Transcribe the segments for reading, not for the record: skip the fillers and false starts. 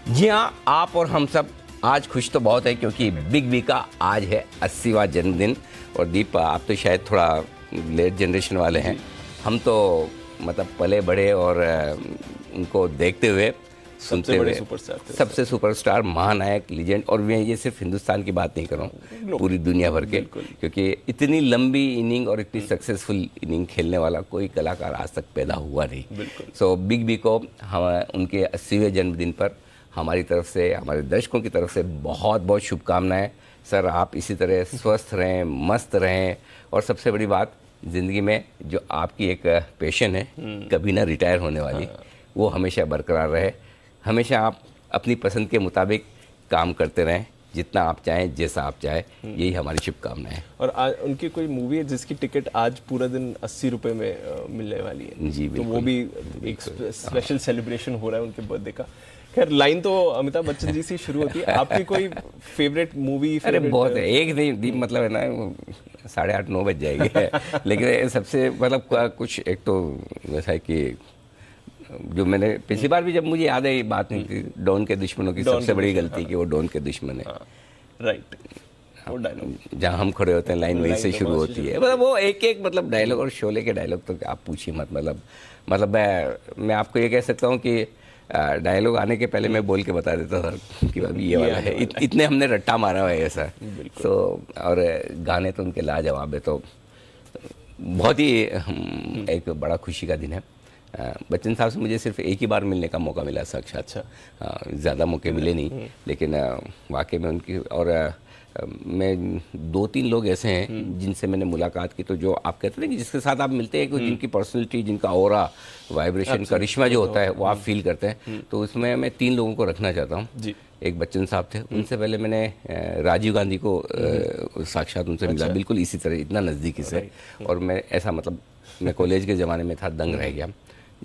जी हाँ, आप और हम सब आज खुश तो बहुत है क्योंकि बिग बी का आज है 80वां जन्मदिन। और दीप, आप तो शायद थोड़ा लेट जनरेशन वाले हैं, हम तो मतलब पले बड़े और उनको देखते हुए सुनते हुए सबसे सुपरस्टार, महानायक, लीजेंड। और मैं ये सिर्फ हिंदुस्तान की बात नहीं कर रहा हूँ, पूरी दुनिया भर के, क्योंकि इतनी लंबी इनिंग और इतनी सक्सेसफुल इनिंग खेलने वाला कोई कलाकार आज तक पैदा हुआ नहीं। सो बिग बी को हम उनके 80वें जन्मदिन पर हमारी तरफ से, हमारे दर्शकों की तरफ से बहुत बहुत शुभकामनाएं। सर, आप इसी तरह स्वस्थ रहें, मस्त रहें, और सबसे बड़ी बात, ज़िंदगी में जो आपकी एक पैशन है, कभी ना रिटायर होने वाली, वो हमेशा बरकरार रहे। हमेशा आप अपनी पसंद के मुताबिक काम करते रहें, जितना आप चाहें, जैसा आप चाहें, यही हमारी शुभकामनाएं है। और उनकी कोई मूवी है जिसकी टिकट आज पूरा दिन 80 रुपये में मिलने वाली है। जी तो वो भी एक स्पेशल सेलिब्रेशन हो रहा है उनके बर्थडे का। खैर, लाइन तो अमिताभ बच्चन जी से शुरू होती है। आपकी कोई फेवरेट मूवी? अरे बहुत है, एक नहीं दीप, मतलब है ना 8:30-9 बज जाएंगे लेकिन सबसे मतलब कुछ एक तो वैसा है कि जो मैंने पिछली बार भी, जब मुझे याद है, ये बात नहीं थी, डॉन के दुश्मनों की सबसे बड़ी गलती कि वो डॉन के दुश्मन है। राइट, वो डायलॉग जहाँ हम खड़े होते हैं लाइन वहीं से शुरू होती है। मतलब वो एक एक मतलब डायलॉग, और शोले के डायलॉग तो आप पूछिए मत। मतलब मैं आपको ये कह सकता हूँ कि डायलॉग आने के पहले मैं बोल के बता देता था कि अभी ये वाला है। इतने हमने रट्टा मारा हुआ है ऐसा। तो और गाने तो उनके लाजवाब है। तो बहुत ही एक बड़ा खुशी का दिन है। बच्चन साहब से मुझे सिर्फ एक ही बार मिलने का मौका मिला साक्षात। ज़्यादा मौके मिले नहीं, लेकिन वाकई में उनकी, और मैं 2-3 लोग ऐसे हैं जिनसे मैंने मुलाकात की, तो जो आप कहते हैं कि जिसके साथ आप मिलते हैं, जिनकी पर्सनैलिटी, जिनका ऑरा, वाइब्रेशन, करिश्मा जो होता है, वो आप फील करते हैं। तो उसमें मैं 3 लोगों को रखना चाहता हूँ। एक बच्चन साहब थे, उनसे पहले मैंने राजीव गांधी को साक्षात उनसे मिला, बिल्कुल इसी तरह, इतना नज़दीकी से। और मैं ऐसा, मतलब मैं कॉलेज के ज़माने में था, दंग रह गया।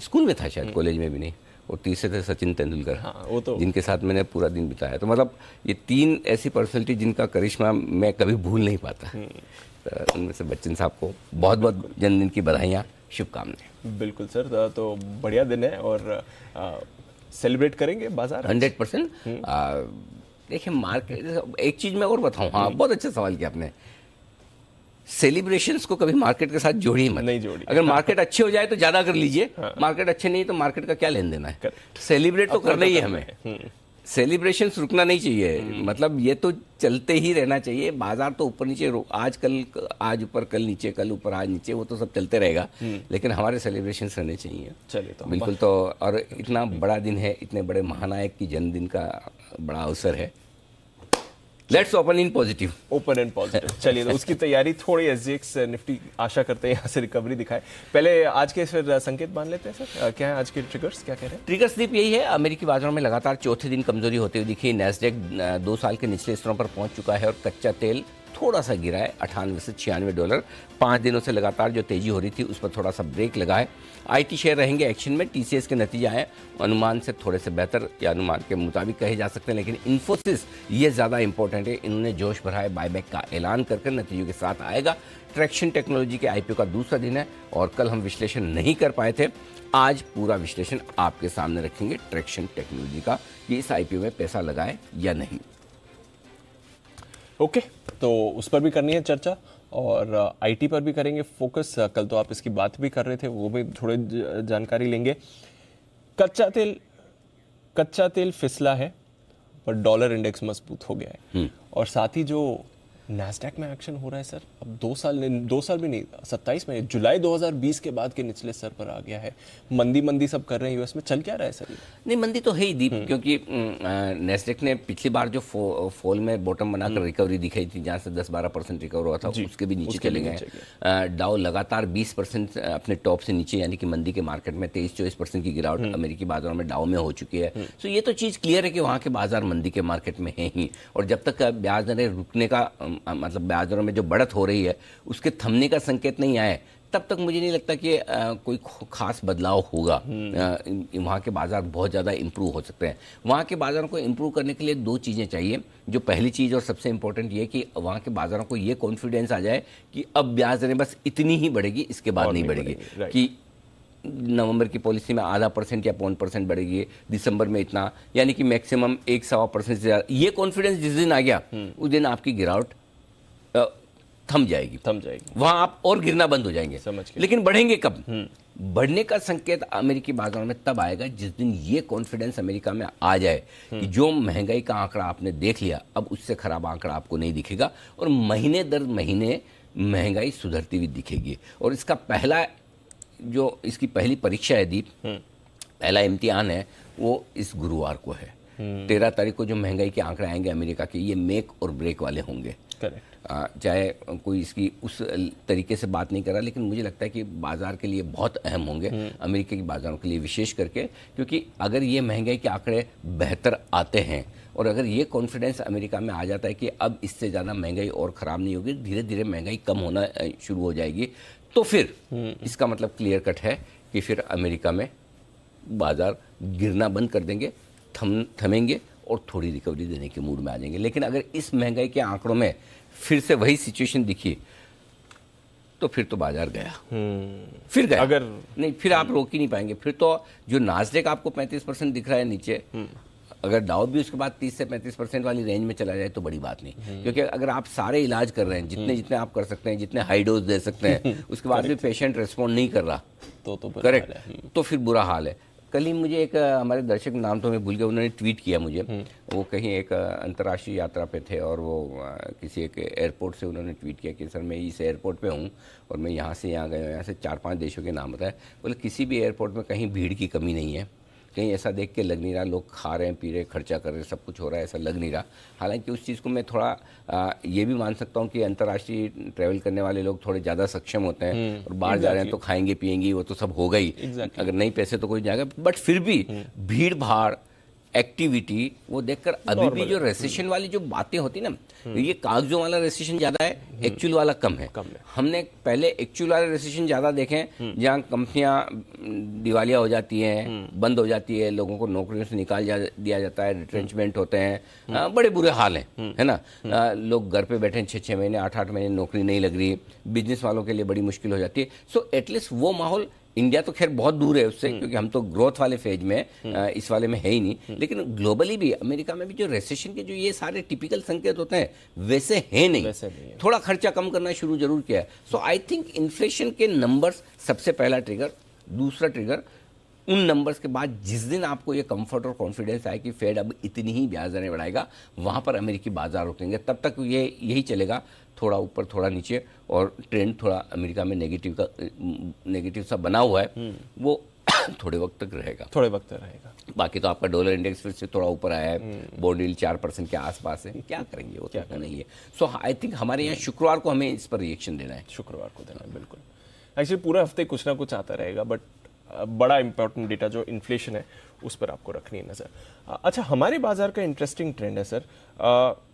स्कूल में था शायद, कॉलेज में भी नहीं। और तीसरे थे सचिन तेंदुलकर, वो तो जिनके साथ मैंने पूरा दिन बिताया। तो मतलब ये 3 ऐसी पर्सनैलिटी जिनका करिश्मा मैं कभी भूल नहीं पाता। तो उनमें से बच्चन साहब को बहुत बहुत जन्मदिन की बधाइयाँ, शुभकामनाएं। बिल्कुल सर, तो बढ़िया दिन है और सेलिब्रेट करेंगे बाजार 100%। देखिए, मार्केट, एक चीज़ मैं और बताऊँ, हाँ बहुत अच्छा सवाल किया आपने। सेलिब्रेशंस को कभी मार्केट के साथ जोड़िए मत। नहीं जोड़िए। अगर मार्केट अच्छे हो जाए तो ज़्यादा कर लीजिए, मार्केट अच्छे नहीं तो मार्केट का क्या लेन देना है। सेलिब्रेट तो करना ही है हमें। सेलिब्रेशंस रुकना नहीं चाहिए, मतलब ये तो चलते ही रहना चाहिए। बाजार तो ऊपर नीचे, आज ऊपर कल नीचे, कल ऊपर आज नीचे, वो तो सब चलते रहेगा, लेकिन हमारे सेलिब्रेशंस रहने चाहिए। चलिए, तो बिल्कुल। तो और इतना बड़ा दिन है, इतने बड़े महानायक की जन्मदिन का बड़ा अवसर है। Let's open in positive. Open and positive. चलिए, तो उसकी तैयारी थोड़ी SGX निफ्टी आशा करते हैं यहाँ से रिकवरी दिखाए। पहले आज के फिर संकेत मान लेते हैं सर, क्या है आज के ट्रिगर्स, क्या कह रहे हैं? ट्रिगर्स दीप यही है, अमेरिकी बाजारों में लगातार चौथे दिन कमजोरी होते हुए दिखी। नैस्डैक 2 साल के निचले स्तरों पर पहुंच चुका है और कच्चा तेल थोड़ा सा गिरा है, $98 से $96। 5 दिनों से लगातार जो तेजी हो रही थी उस पर थोड़ा सा ब्रेक लगा है। IT शेयर रहेंगे एक्शन में। TCS के नतीजे आए अनुमान से थोड़े से बेहतर, या अनुमान के मुताबिक कहे जा सकते हैं, लेकिन इन्फोसिस ये ज़्यादा इंपॉर्टेंट है। इन्होंने जोश बढ़ाए, बायबैक का ऐलान करके नतीजों के साथ आएगा। ट्रैक्शन टेक्नोलॉजी के IPO का दूसरा दिन है और कल हम विश्लेषण नहीं कर पाए थे, आज पूरा विश्लेषण आपके सामने रखेंगे ट्रैक्शन टेक्नोलॉजी का, कि इस IPO में पैसा लगाए या नहीं। ओके, तो उस पर भी करनी है चर्चा और IT पर भी करेंगे फोकस। कल तो आप इसकी बात भी कर रहे थे, वो भी थोड़े जानकारी लेंगे। कच्चा तेल फिसला है पर डॉलर इंडेक्स मजबूत हो गया है। और साथ ही जो नैस्डैक में एक्शन हो रहा है सर, अब 2 साल भी नहीं, 27 में, जुलाई 2020 के बाद के निचले स्तर पर आ गया है। मंदी सब कर रहे हैं यूएस में, चल क्या रहा है सर ये? नहीं, मंदी तो है ही दीप, क्योंकि नैस्डैक ने पिछली बार जो फॉल में बॉटम बनाकर रिकवरी दिखाई थी, जहाँ से 10-12% रिकवर हुआ था, उसके भी नीचे चले गए। डाउ लगातार 20% अपने टॉप से नीचे, यानी कि मंदी के मार्केट में 23-24% की गिरावट अमेरिकी बाजारों में डाउ में हो चुकी है। तो ये तो चीज़ क्लियर है कि वहाँ के बाजार मंदी के मार्केट में है ही, और जब तक ब्याज दरें रुकने का, मतलब ब्याज दरों में जो बढ़त हो रही है उसके थमने का संकेत नहीं आए, तब तक मुझे नहीं लगता कि कोई खास बदलाव होगा। वहाँ के बाजार बहुत ज़्यादा इम्प्रूव हो सकते हैं। वहाँ के बाज़ारों को इम्प्रूव करने के लिए 2 चीज़ें चाहिए। जो पहली चीज़ और सबसे इम्पोर्टेंट ये कि वहाँ के बाज़ारों को ये कॉन्फिडेंस आ जाए कि अब ब्याज दरें बस इतनी ही बढ़ेगी, इसके बाद नहीं बढ़ेगी। कि नवंबर की पॉलिसी में %0.5 या 0.5% बढ़ेगी, दिसंबर में इतना, यानी कि मैक्सिमम 1-1.25% से ज़्यादा। ये कॉन्फिडेंस जिस दिन आ गया उस दिन आपकी गिरावट थम जाएगी, वहां आप और गिरना बंद हो जाएंगे। लेकिन बढ़ेंगे कब? बढ़ने का संकेत अमेरिकी बाजारों में तब आएगा जिस दिन ये कॉन्फिडेंस अमेरिका में आ जाए कि जो महंगाई का आंकड़ा आपने देख लिया, अब उससे खराब आंकड़ा आपको नहीं दिखेगा और महीने दर महीने महंगाई सुधरती हुई दिखेगी। और इसका इसकी पहली परीक्षा है दीप, पहला इम्तिहान है वो इस गुरुवार को है। 13 तारीख को जो महंगाई के आंकड़े आएंगे अमेरिका के, ये मेक और ब्रेक वाले होंगे। चाहे कोई इसकी उस तरीके से बात नहीं कर रहा, लेकिन मुझे लगता है कि बाजार के लिए बहुत अहम होंगे, अमेरिका के बाजारों के लिए विशेष करके, क्योंकि अगर ये महंगाई के आंकड़े बेहतर आते हैं और अगर ये कॉन्फिडेंस अमेरिका में आ जाता है कि अब इससे ज़्यादा महंगाई और ख़राब नहीं होगी, धीरे धीरे महंगाई कम होना शुरू हो जाएगी, तो फिर इसका मतलब क्लियर कट है कि फिर अमेरिका में बाजार गिरना बंद कर देंगे, थमेंगे और थोड़ी रिकवरी देने के मूड में आ जाएंगे। लेकिन अगर इस महंगाई के आंकड़ों में फिर से वही सिचुएशन दिखी तो फिर तो बाजार गया, फिर गया, अगर नहीं फिर आप रोक ही नहीं पाएंगे। फिर तो जो नास्डेक आपको 35% दिख रहा है नीचे, अगर डाउ भी उसके बाद 30 से 35% वाली रेंज में चला जाए तो बड़ी बात नहीं, क्योंकि अगर आप सारे इलाज कर रहे हैं, जितने जितने आप कर सकते हैं, जितने हाई डोज दे सकते हैं, उसके बाद भी पेशेंट रेस्पॉन्ड नहीं कर रहा तो करेक्ट, तो फिर बुरा हाल है। कल ही मुझे एक हमारे दर्शक, नाम तो मैं भूल गया, उन्होंने ट्वीट किया मुझे, वो कहीं एक अंतर्राष्ट्रीय यात्रा पे थे और वो किसी एक एयरपोर्ट से उन्होंने ट्वीट किया कि सर मैं इस एयरपोर्ट पे हूँ और मैं यहाँ से यहाँ गया, यहाँ से 4-5 देशों के नाम बताए। बोले किसी भी एयरपोर्ट में कहीं भीड़ की कमी नहीं है, कहीं ऐसा देख के लग नहीं रहा लोग खा रहे हैं, पी रहे हैं, खर्चा कर रहे हैं, सब कुछ हो रहा है, ऐसा लग नहीं रहा। हालांकि उस चीज़ को मैं थोड़ा ये भी मान सकता हूँ कि अंतर्राष्ट्रीय ट्रैवल करने वाले लोग थोड़े ज़्यादा सक्षम होते हैं और बाहर जा रहे हैं तो खाएंगे पिएंगे, वो तो सब होगा ही, अगर नहीं पैसे तो कोई जाएगा, बट फिर भी भीड़ भाड़ एक्टिविटी वो देखकर अभी भी जो रेसेशन वाली जो बातें होती ना, ये कागजों वाला रेसेशन ज्यादा है, एक्चुअल वाला कम है। हमने पहले एक्चुअल वाले रेसेशन ज्यादा देखे हैं जहाँ कंपनियां दिवालिया हो जाती हैं, बंद हो जाती है, लोगों को नौकरियों से निकाल दिया जाता है, रिट्रेंचमेंट होते हैं, बड़े बुरे हाल हैं, है ना। लोग घर पे बैठे 6-6 महीने 8-8 महीने नौकरी नहीं लग रही, बिजनेस वालों के लिए बड़ी मुश्किल हो जाती है। सो एटलीस्ट वो माहौल, इंडिया तो खैर बहुत दूर है उससे क्योंकि हम तो ग्रोथ वाले फेज में इस वाले में है ही नहीं, लेकिन ग्लोबली भी अमेरिका में भी जो रेसेशन के जो ये सारे टिपिकल संकेत होते हैं वैसे है नहीं, थोड़ा खर्चा कम करना शुरू जरूर किया है। सो आई थिंक इन्फ्लेशन के नंबर्स सबसे पहला ट्रिगर, दूसरा ट्रिगर उन नंबर्स के बाद जिस दिन आपको ये कंफर्ट और कॉन्फिडेंस आए कि फेड अब इतनी ही ब्याज दरें बढ़ाएगा, वहां पर अमेरिकी बाजार रुकेंगे। तब तक ये यही चलेगा, थोड़ा ऊपर थोड़ा नीचे, और ट्रेंड थोड़ा अमेरिका में नेगेटिव सा बना हुआ है, वो थोड़े वक्त तक रहेगा। बाकी तो आपका डॉलर इंडेक्स फिर से थोड़ा ऊपर आया है, बॉन्ड यील्ड 4% के आसपास है, क्या करेंगे वो तो नहीं है। सो आई थिंक हमारे यहाँ शुक्रवार को हमें इस पर रिएक्शन देना है, बिल्कुल। एक्चुअली पूरे हफ्ते कुछ ना कुछ आता रहेगा, बट बड़ा इंपॉर्टेंट डेटा जो इन्फ्लेशन है उस पर आपको रखनी है नजर। अच्छा, हमारे बाजार का इंटरेस्टिंग ट्रेंड है सर,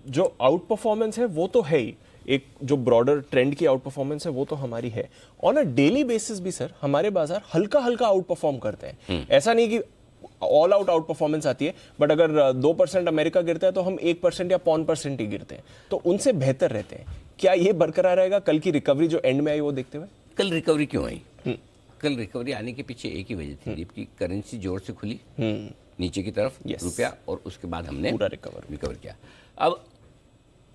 जो आउट परफॉर्मेंस है वो तो है ही, एक जो ब्रॉडर ट्रेंड की आउट परफॉर्मेंस है वो तो हमारी है। ऑन अ डेली बेसिस भी सर हमारे बाजार हल्का हल्का आउट परफॉर्म करते हैं। ऐसा नहीं कि ऑल आउट परफॉर्मेंस आती है, बट अगर 2% अमेरिका गिरता है तो हम 1% या 0.5% ही गिरते हैं, तो उनसे बेहतर रहते हैं। क्या ये बरकरार रहेगा कल की रिकवरी जो एंड में आई वो देखते हुए? कल रिकवरी क्यों आई? कल रिकवरी आने के पीछे एक ही वजह थी जबकि करेंसी जोर से खुली नीचे की तरफ, रुपया, और उसके बाद हमने पूरा रिकवर किया। अब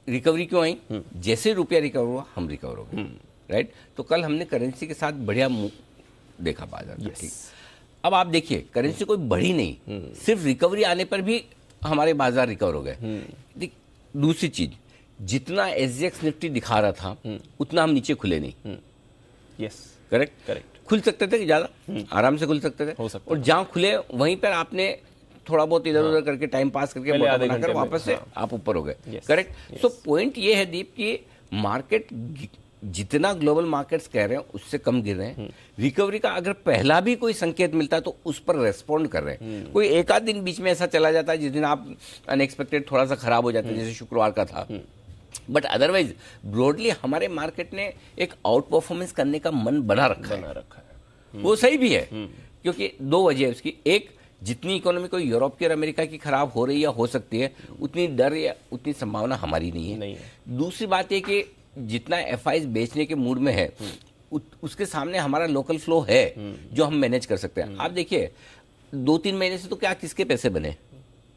रिकवरी क्यों आई? जैसे रुपया रिकवर हुआ हम रिकवर हो गए, राइट। तो कल हमने करेंसी के साथ बढ़िया देखा बाजार, ठीक। अब आप देखिए करेंसी कोई बढ़ी नहीं, सिर्फ रिकवरी आने पर भी हमारे बाजार रिकवर हो गए। दूसरी चीज, जितना एसजीएक्स निफ्टी दिखा रहा था उतना हम नीचे खुले नहीं। करेक्ट। खुल सकते थे ज्यादा, आराम से खुल सकते थे, और जहां खुले वहीं पर आपने थोड़ा बहुत इधर उधर करके टाइम पास करके बनाकर वापस से आप ऊपर हो गए, करेक्ट। सो पॉइंट ये है दीप कि मार्केट जितना ग्लोबल मार्केट्स कह रहे हैं उससे कम गिर रहे हैं। रिकवरी का अगर पहला भी कोई संकेत मिलता है तो उस पर रेस्पॉन्ड कर रहे हैं। कोई एक आध दिन बीच में ऐसा चला जाता है जिस दिन आप अनएक्सपेक्टेड थोड़ा सा खराब हो जाते हैं, जैसे शुक्रवार का था, बट अदरवाइज ब्रॉडली हमारे मार्केट ने एक आउट परफॉर्मेंस करने का मन बना रखा है। वो सही भी है क्योंकि दो वजह है उसकी। एक, जितनी इकोनॉमी को यूरोप की और अमेरिका की खराब हो रही है हो सकती है, उतनी डर या उतनी संभावना हमारी नहीं है। दूसरी बात यह कि जितना एफआईज बेचने के मूड में है उसके सामने हमारा लोकल फ्लो है जो हम मैनेज कर सकते हैं। आप देखिए 2-3 महीने से तो क्या किसके पैसे बने,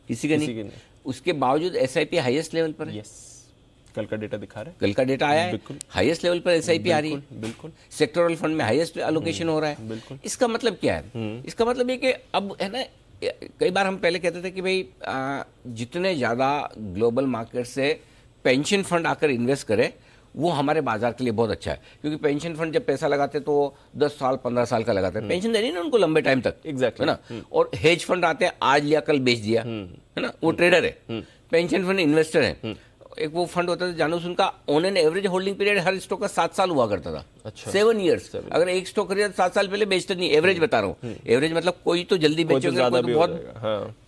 किसी के नहीं। उसके बावजूद एसआईपी हाईएस्ट लेवल पर है। यस, कल का डेटा दिखा रहा है, कल का डेटा आया है, हाईएस्ट लेवल पर एसआईपी आ रही है। बिल्कुल। सेक्टोरल फंड में हाईएस्ट एलोकेशन हो रहा है। बिल्कुल। इसका मतलब क्या है? इसका मतलब ये कि अब है ना, कई बार हम पहले कहते थे कि भाई जितने ज़्यादा ग्लोबल मार्केट से पेंशन फंड आकर इन्वेस्ट करे वो हमारे बाजार के लिए बहुत अच्छा है, क्योंकि पेंशन फंड जब पैसा लगाते तो 10 साल 15 साल का लगाते हैं, पेंशन देनी ना उनको लंबे टाइम तक। एग्जैक्टली है ना। और हेज फंड आते हैं, आज लिया कल बेच दिया, है ना, वो ट्रेडर है। पेंशन फंड इन्वेस्टर है। एक वो फंड होता था जानूस, उनका on an average holding period her stock का 7 साल हुआ करता था। अच्छा। 7 ईयर्स। अगर एक स्टॉक खरीदा 7 साल पहले बेचते नहीं, एवरेज बता रहा हूँ। एवरेज मतलब कोई तो जल्दी बेचेगा, कोई तो बहुत,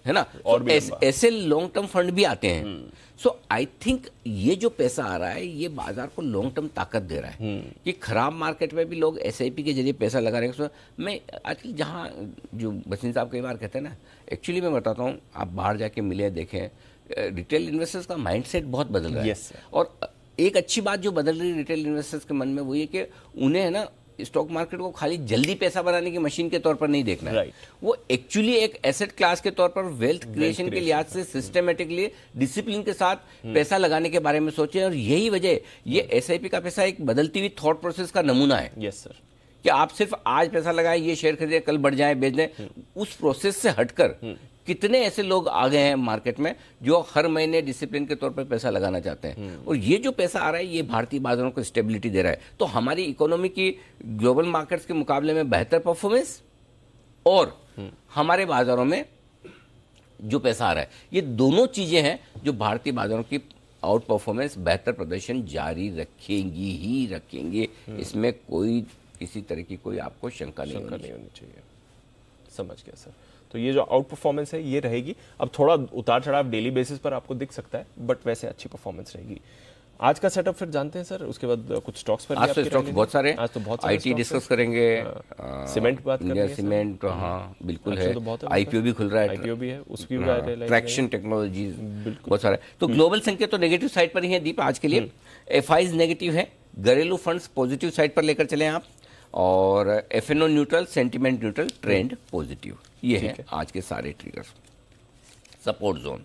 है ना। और ऐसे लॉन्ग टर्म फंड भी आते हैं। सो आई थिंक ये जो पैसा आ रहा है ये बाजार को लॉन्ग टर्म ताकत दे रहा है कि खराब मार्केट में भी लोग एसआईपी के जरिए पैसा लगा रहे हैं। मैं आजकल जहाँ जो बसंत साहब कई बार कहते हैं ना, एक्चुअली मैं बताता हूँ, आप बाहर जाके मिले देखें, रिटेल इन्वेस्टर्स का माइंडसेट बहुत बदल रहा है। और एक अच्छी बात जो बदल रही है रिटेल इन्वेस्टर्स के मन में वो ये कि उन्हें है ना स्टॉक मार्केट को खाली जल्दी पैसा बनाने की मशीन के तौर पर नहीं देखना है। वो एक्चुअली एक एसेट क्लास के तौर पर वेल्थ क्रिएशन के लिहाज से सिस्टमेटिकली डिसिप्लिन के साथ पैसा लगाने के बारे में सोचें। और यही वजह, ये एसआईपी का पैसा एक बदलती हुई थॉट प्रोसेस का नमूना है। Yes sir. कि आप सिर्फ आज पैसा लगाएं, ये शेयर खरीदें, कल बढ़ जाए बेच दें, उस प्रोसेस से हटकर कितने ऐसे लोग आ गए हैं मार्केट में जो हर महीने डिसिप्लिन के तौर पर पैसा लगाना चाहते हैं। और ये जो पैसा आ रहा है ये भारतीय बाजारों को स्टेबिलिटी दे रहा है। तो हमारी इकोनॉमी की ग्लोबल मार्केट्स के मुकाबले में बेहतर परफॉर्मेंस और हमारे बाजारों में जो पैसा आ रहा है, ये दोनों चीजें हैं जो भारतीय बाजारों की आउट परफॉर्मेंस, बेहतर प्रदर्शन जारी रखेंगी ही रखेंगे। इसमें कोई किसी तरह की कोई आपको शंका नहीं होनी चाहिए। समझ गया सर। तो ये जो आउट परफॉर्मेंस है ये रहेगी। अब थोड़ा उतार चढ़ाव डेली बेसिस पर आपको दिख सकता है, बट वैसे अच्छी परफॉर्मेंस रहेगी। आज का सेटअप फिर जानते हैं सर, उसके बाद कुछ स्टॉक्स पर। आज तो स्टॉक्स बहुत सारे, आज तो बहुत आईटी डिस्कस करेंगे, सीमेंट बात करेंगे, सीमेंट, हाँ बिल्कुल है, आईपीओ भी खुल रहा है, आईपीओ भी है, उसकी ट्रैक्शन टेक्नोलॉजीज बहुत सारे। तो ग्लोबल संकेत तो नेगेटिव साइड पर ही है दीप आज के लिए। एफआईज नेगेटिव है, घरेलू फंड्स पॉजिटिव साइड पर लेकर चले आप, और FNO neutral, sentiment neutral, trend positive. ये है आज के सारे ट्रिगर्स। सपोर्ट जोन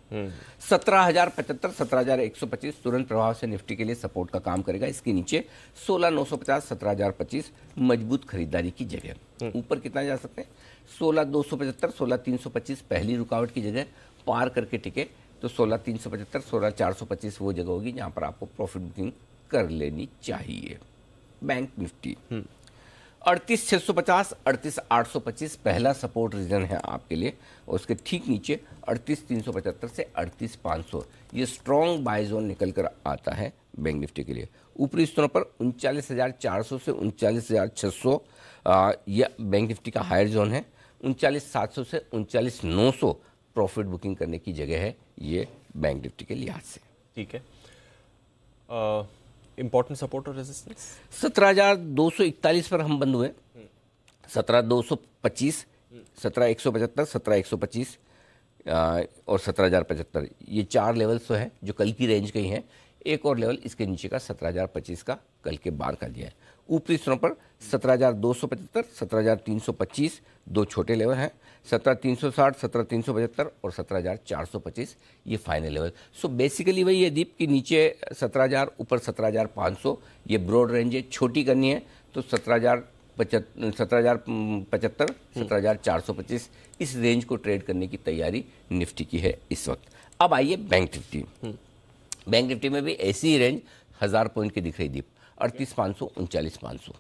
17,075, 17,125 तुरंत प्रभाव से निफ्टी के लिए सपोर्ट का काम करेगा। इसके नीचे 16,950, 17,025 मजबूत खरीदारी की जगह। ऊपर कितना जा सकते हैं? 16,275, 16,325 पहली रुकावट की जगह पार करके टिके तो 16,375, 16,425 वो जगह होगी जहां पर आपको प्रॉफिट बुकिंग कर लेनी चाहिए। बैंक निफ्टी 38,650, 38,825 पहला सपोर्ट रीजन है आपके लिए, और उसके ठीक नीचे 38,375 से 38,500 ये स्ट्रॉन्ग बाय जोन निकल कर आता है बैंक निफ्टी के लिए। ऊपरी स्तरों पर 39,400 से 39,600 यह बैंक निफ्टी का हायर जोन है। 39,700 से 39,900 प्रॉफिट बुकिंग करने की जगह है ये बैंक निफ्टी के लिहाज से। ठीक है। इंपॉर्टेंट सपोर्ट और रेजिस्टेंस 17,241 पर हम बंद हुए, 17,225, 17,175, 17,125 और 17,075 ये चार लेवल्स तो है जो कल की रेंज के ही हैं। एक और लेवल इसके नीचे का 17,025 का कल के बार का दिया है। ऊपरी स्तरों पर 17,275, 17,325 दो छोटे लेवल हैं, 17,360, 17,375 और 17,425 ये फाइनल लेवल। सो बेसिकली वही है दीप कि नीचे 17,000, ऊपर 17,500 ये ब्रॉड रेंज है। छोटी करनी है तो 17,075, 17,425 इस रेंज को ट्रेड करने की तैयारी निफ्टी की है इस वक्त। अब आइए बैंक निफ्टी। बैंक निफ्टी में भी ऐसी ही रेंज 1000 पॉइंट की दिख रही दीप, 38,500, 39,500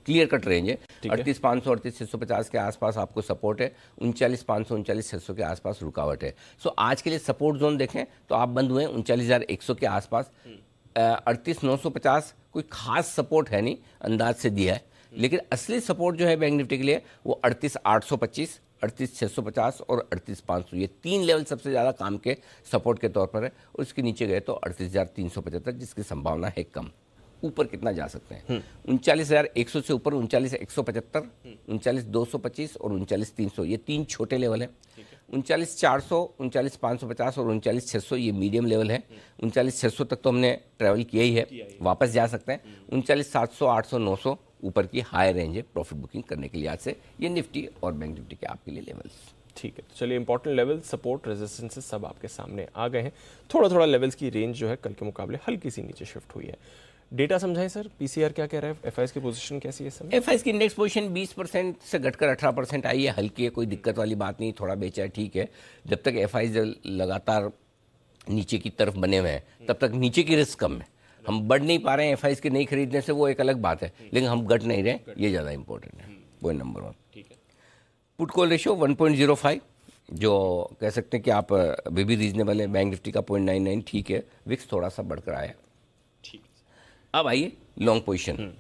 क्लियर कट रेंज है। 38,500, 38,650 के आसपास आपको सपोर्ट है, 39,500, 39,600 के आसपास रुकावट है। सो आज के लिए सपोर्ट जोन देखें तो आप बंद हुए 39,100 के आसपास। 38,950 कोई खास सपोर्ट है नहीं, अंदाज से दिया है, लेकिन असली सपोर्ट जो है बैंक निफ्टी के लिए वो 38,825, 38,650 और 38,500 ये तीन लेवल सबसे ज़्यादा काम के सपोर्ट के तौर पर है। और इसके नीचे गए तो 38,375 जिसकी संभावना है कम। ऊपर कितना जा सकते हैं? 39,100 से ऊपर 39,175, 39,225 और 39,300 ये तीन छोटे लेवल हैं। 39,400, 39,550 और 39,600 ये मीडियम लेवल है। 39,600 तक तो हमने ट्रैवल किया ही है, वापस जा सकते हैं। 39,700, 800, 900 ऊपर की हाई रेंज है प्रॉफिट बुकिंग करने के लिहाज से। ये निफ्टी और बैंक निफ्टी के आपके लिए लेवल्स। ठीक है, तो चलिए इंपॉर्टेंट लेवल, सपोर्ट, रेजिस्टेंसेस सब आपके सामने आ गए हैं। थोड़ा थोड़ा लेवल्स की रेंज जो है कल के मुकाबले हल्की सी नीचे शिफ्ट हुई है। डेटा समझाएं सर, पीसीआर क्या कह रहा है, एफआईएस की पोजीशन कैसी है इस समय? एफआईएस की इंडेक्स पोजीशन 20% से घटकर 18% आई है, हल्की है, कोई दिक्कत वाली बात नहीं, थोड़ा बेचा है, ठीक है। जब तक एफआईएस लगातार नीचे की तरफ बने हुए हैं तब तक नीचे की रिस्क कम है। हम बढ़ नहीं पा रहे हैं एफआईएस के नहीं खरीदने से, वो एक अलग बात है, लेकिन हम घट नहीं रहे, ये ज़्यादा इंपॉर्टेंट है। Point number 1। ठीक है, पुट कॉल रेशियो 1.05, जो कह सकते हैं कि आप अभी भी रीजनेबल है। बैंक निफ्टी का 0.99 ठीक है। विक्स थोड़ा सा बढ़कर आया। ठीक। अब आइए लॉन्ग पोजीशन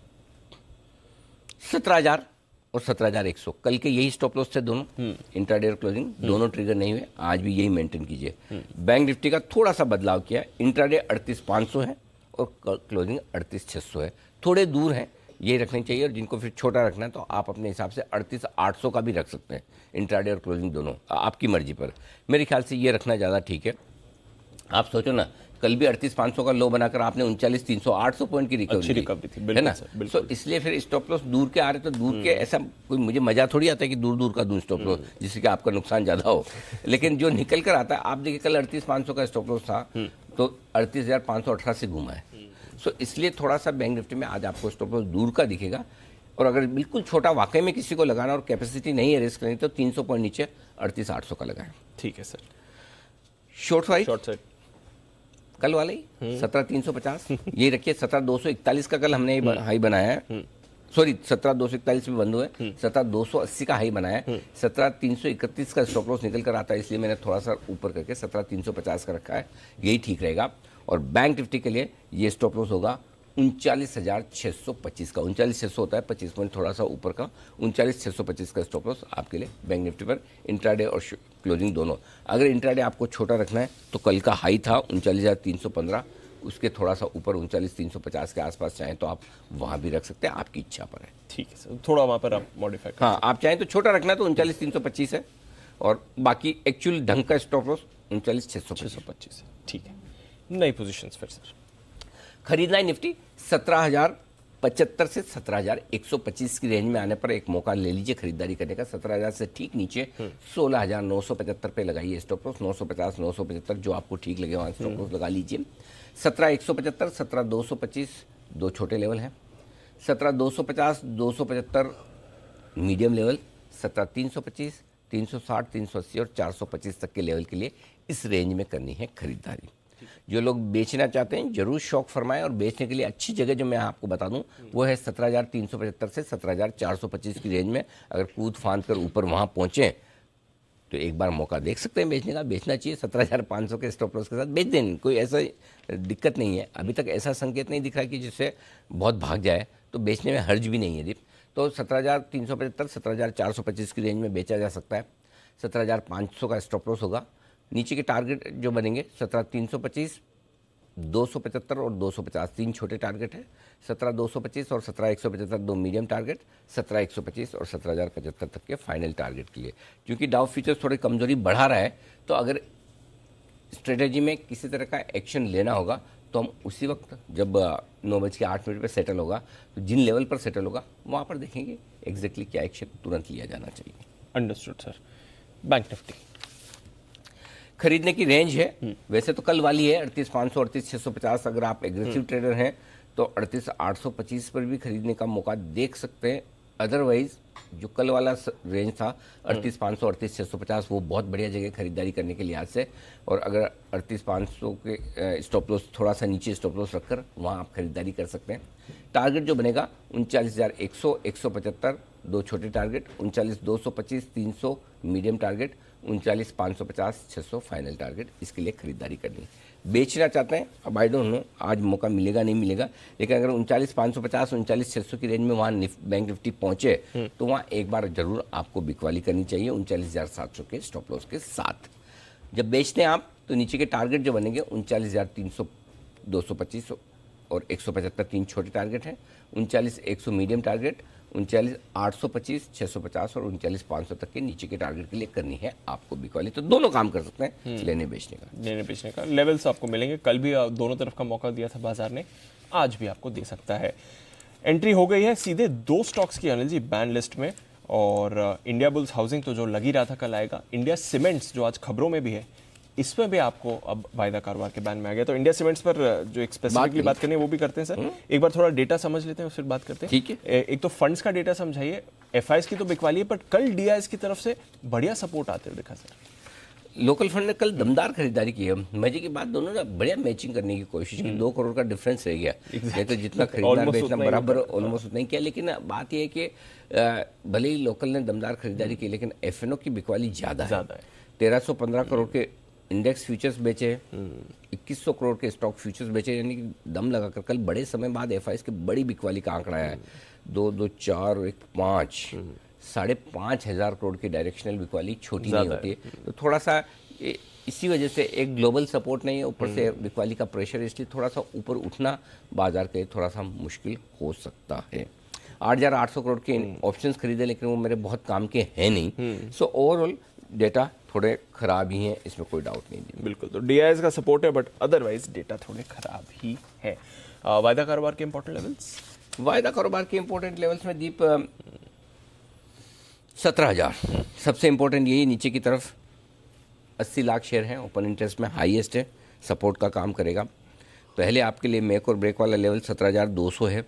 17,000 और 17,100, कल के यही स्टॉप लॉस थे दोनों, इंट्राडे और क्लोजिंग दोनों ट्रिगर नहीं हुए, आज भी यही मेंटेन कीजिए। बैंक निफ्टी का थोड़ा सा बदलाव किया, इंट्राडे 38,500 है और क्लोजिंग 38,600 है, थोड़े दूर हैं, ये रखनी चाहिए। और जिनको फिर छोटा रखना है तो आप अपने हिसाब से 38,800 का भी रख सकते हैं, इंट्राडे और क्लोजिंग दोनों आपकी मर्जी पर। मेरे ख्याल से ये रखना ज़्यादा ठीक है। आप सोचो ना, कल भी 38,500 का लो बनाकर आपने 39,300 800 पॉइंट की रिकवरी थी, है ना। सो इसलिए फिर स्टॉप लॉस दूर के आ रहे तो दूर के, ऐसा कोई मुझे मजा थोड़ी आता है कि दूर दूर का दूं स्टॉप लॉस जिससे कि आपका नुकसान ज़्यादा हो, लेकिन जो निकल कर आता है, आप देखिए कल 38,500 का स्टॉप लॉस था तो 38,518 से घूमा है। सो इसलिए थोड़ा सा बैंक निफ्टी में आज आपको स्टॉप लॉस दूर का दिखेगा। और अगर बिल्कुल छोटा वाकई में किसी को लगाना और कैपेसिटी नहीं है रिस्क नहीं, तो 300 पॉइंट नीचे 38,800 का लगाएं। ठीक है सर। शॉर्ट साइड कल वाले ही 17,350 ये रखिए। 17,241 का कल हमने हाई बनाया है, सॉरी 17,241 में बंद हुए, 17,280 का हाई बनाया है। 17,331 का स्टॉप लॉस निकल कर आता है, इसलिए मैंने थोड़ा सा ऊपर करके 17,350 का रखा है, यही ठीक रहेगा। और बैंक निफ्टी के लिए ये स्टॉप लॉस होगा 39,625 का। 39,600 होता है 25 पॉइंट थोड़ा सा ऊपर का, 39,625 का स्टॉप लॉस आपके लिए बैंक निफ्टी पर, इंट्राडे और क्लोजिंग दोनों। अगर इंट्राडे आपको छोटा रखना है तो कल का हाई था 39,315, उसके थोड़ा सा ऊपर 39,350 के आसपास चाहें तो आप वहाँ भी रख सकते हैं, आपकी इच्छा पर है। ठीक है सर, थोड़ा वहाँ पर आप मॉडिफाई। हाँ, आप चाहें तो छोटा रखना है तो 39,325 है, और बाकी एक्चुअल ढंग का स्टॉप लॉस 39,625 है। ठीक है, नई पोजीशंस फिर सर। खरीदना है निफ्टी 17,075 से 17,125 की रेंज में आने पर एक मौका ले लीजिए खरीदारी करने का। 17,000 से ठीक नीचे 16,975 पे लगाइए स्टॉप लॉस। 950 975 जो आपको ठीक लगे वहाँ स्टॉप लॉस लगा लीजिए। 17,175 17,225 दो छोटे लेवल हैं। 17,250 275 मीडियम लेवल। 17,325 360 380 और 425 तक के लेवल के लिए इस रेंज में करनी है खरीदारी। जो लोग बेचना चाहते हैं जरूर शौक फरमाएं, और बेचने के लिए अच्छी जगह जो मैं आपको बता दूं वो है 17,375 से 17,425 की रेंज में। अगर कूद फांद कर ऊपर वहां पहुंचे तो एक बार मौका देख सकते हैं बेचने का। बेचना चाहिए 17,500 के स्टॉप लॉस के साथ, बेच दें, कोई ऐसा दिक्कत नहीं है। अभी तक ऐसा संकेत नहीं दिख रहा कि जिससे बहुत भाग जाए, तो बेचने में हर्ज भी नहीं है दीप। तो 17,375 17,425 की रेंज में बेचा जा सकता है। 17,500 का स्टॉप लॉस होगा। नीचे के टारगेट जो बनेंगे 17,325 275 और 250 तीन छोटे टारगेट है। 17,225 और 17,175 दो मीडियम टारगेट। 17,125 और 17,075 तक के फाइनल टारगेट के लिए। क्योंकि डाउ फ्यूचर्स थोड़ी कमजोरी बढ़ा रहा है, तो अगर स्ट्रेटेजी में किसी तरह का एक्शन लेना होगा तो हम उसी वक्त जब 9:08 पर सेटल होगा, तो जिन लेवल पर सेटल होगा वहाँ पर देखेंगे एग्जैक्टली क्या एक्शन तुरंत लिया जाना चाहिए। Understood sir. बैंक निफ्टी खरीदने की रेंज है वैसे तो कल वाली है 38,500 38,650। अगर आप एग्रेसिव ट्रेडर हैं तो 38,825 पर भी खरीदने का मौका देख सकते हैं। अदरवाइज जो कल वाला रेंज था 38,500 38,650 वो बहुत बढ़िया जगह खरीदारी करने के लिहाज से। और अगर 38,500 के स्टॉप लॉस थोड़ा सा नीचे स्टॉप लॉस रखकर वहाँ आप खरीदारी कर सकते हैं। टारगेट जो बनेगा 39,100 175 दो छोटे target. 39,225 300 medium target. 39,550 600 final target. इसके लिए खरीदारी करनी है। बेचना चाहते हैं, अब आई डोंट नो आज मौका मिलेगा नहीं मिलेगा, लेकिन अगर 39,550 39,600 की रेंज में वहाँ बैंक निफ्टी पहुंचे तो वहाँ एक बार जरूर आपको बिकवाली करनी चाहिए 39,700 के स्टॉप लॉस के साथ। जब बेचते हैं आप तो नीचे के टारगेट जो बनेंगे 39,300 225 और 175 तीन छोटे टारगेट हैं। 39,100 मीडियम टारगेट। 39,825 650 और 39,500 तक के नीचे के टारगेट के लिए करनी है आपको बिकवाली। तो दोनों काम कर सकते हैं लेने बेचने का। लेवल्स आपको मिलेंगे। कल भी दोनों तरफ का मौका दिया था बाजार ने, आज भी आपको दे सकता है। एंट्री हो गई है सीधे 2 स्टॉक्स की अनिल जी बैन लिस्ट में, और इंडिया बुल्स हाउसिंग तो जो लग ही रहा था कल आएगा, इंडिया सीमेंट्स जो आज खबरों में भी है, इसमें भी आपको अब वायदा कारोबार के बैन में आ गया। तो इंडिया सीमेंट्स पर जो एक स्पेसिफिकली बात करनी है वो भी करते हैं सर। एक बार थोड़ा डेटा समझ लेते हैं फिर बात करते हैं। ठीक है। एक तो फंड्स का डेटा समझाइए, एफआईएस की तो बिकवाली है, पर कल डीआईएस की तरफ से बढ़िया सपोर्ट आते हुए दिखा सर। लोकल फंड ने कल दमदार खरीदारी की है। मजे की बात, दोनों ने बढ़िया मैचिंग करने की कोशिश की। 2 करोड़ का डिफरेंस रह गया। नहीं तो जितना खरीदना बेचना बराबर ऑलमोस्ट उतना ही किया। लेकिन बात यह है कि भले ही लोकल ने दमदार खरीदारी की, लेकिन एफएनओ की बिकवाली ज़्यादा है। 1315 करोड़ के इंडेक्स फ्यूचर्स बेचे, 2100 करोड़ के स्टॉक फ्यूचर्स बेचे, यानी कि दम लगाकर कल बड़े समय बाद एफआईएस की बड़ी बिकवाली का आंकड़ा आया है। 2, 2, 4, 1, 5, 5,500 करोड़ की डायरेक्शनल बिकवाली छोटी नहीं होती है। तो थोड़ा सा इसी वजह से एक ग्लोबल सपोर्ट नहीं है, ऊपर से बिकवाली का प्रेशर, इसलिए थोड़ा सा ऊपर उठना बाजार के थोड़ा सा मुश्किल हो सकता है। 8,800 करोड़ के ऑप्शंस खरीदे, लेकिन वो मेरे बहुत काम के हैं नहीं। सो ओवरऑल डेटा थोड़े खराब ही हैं, इसमें कोई डाउट नहीं है। बिल्कुल, तो डीआईएस का सपोर्ट है, बट अदरवाइज डेटा थोड़े खराब ही है। वायदा कारोबार के इंपॉर्टेंट लेवल्स, वायदा कारोबार के इंपॉर्टेंट लेवल्स में दीप 17,000 सबसे इंपॉर्टेंट, यही नीचे की तरफ 80 लाख शेयर हैं, ओपन इंटरेस्ट में हाईएस्ट है, सपोर्ट का काम करेगा। पहले आपके लिए मेक और ब्रेक वाला लेवल 17,200 है।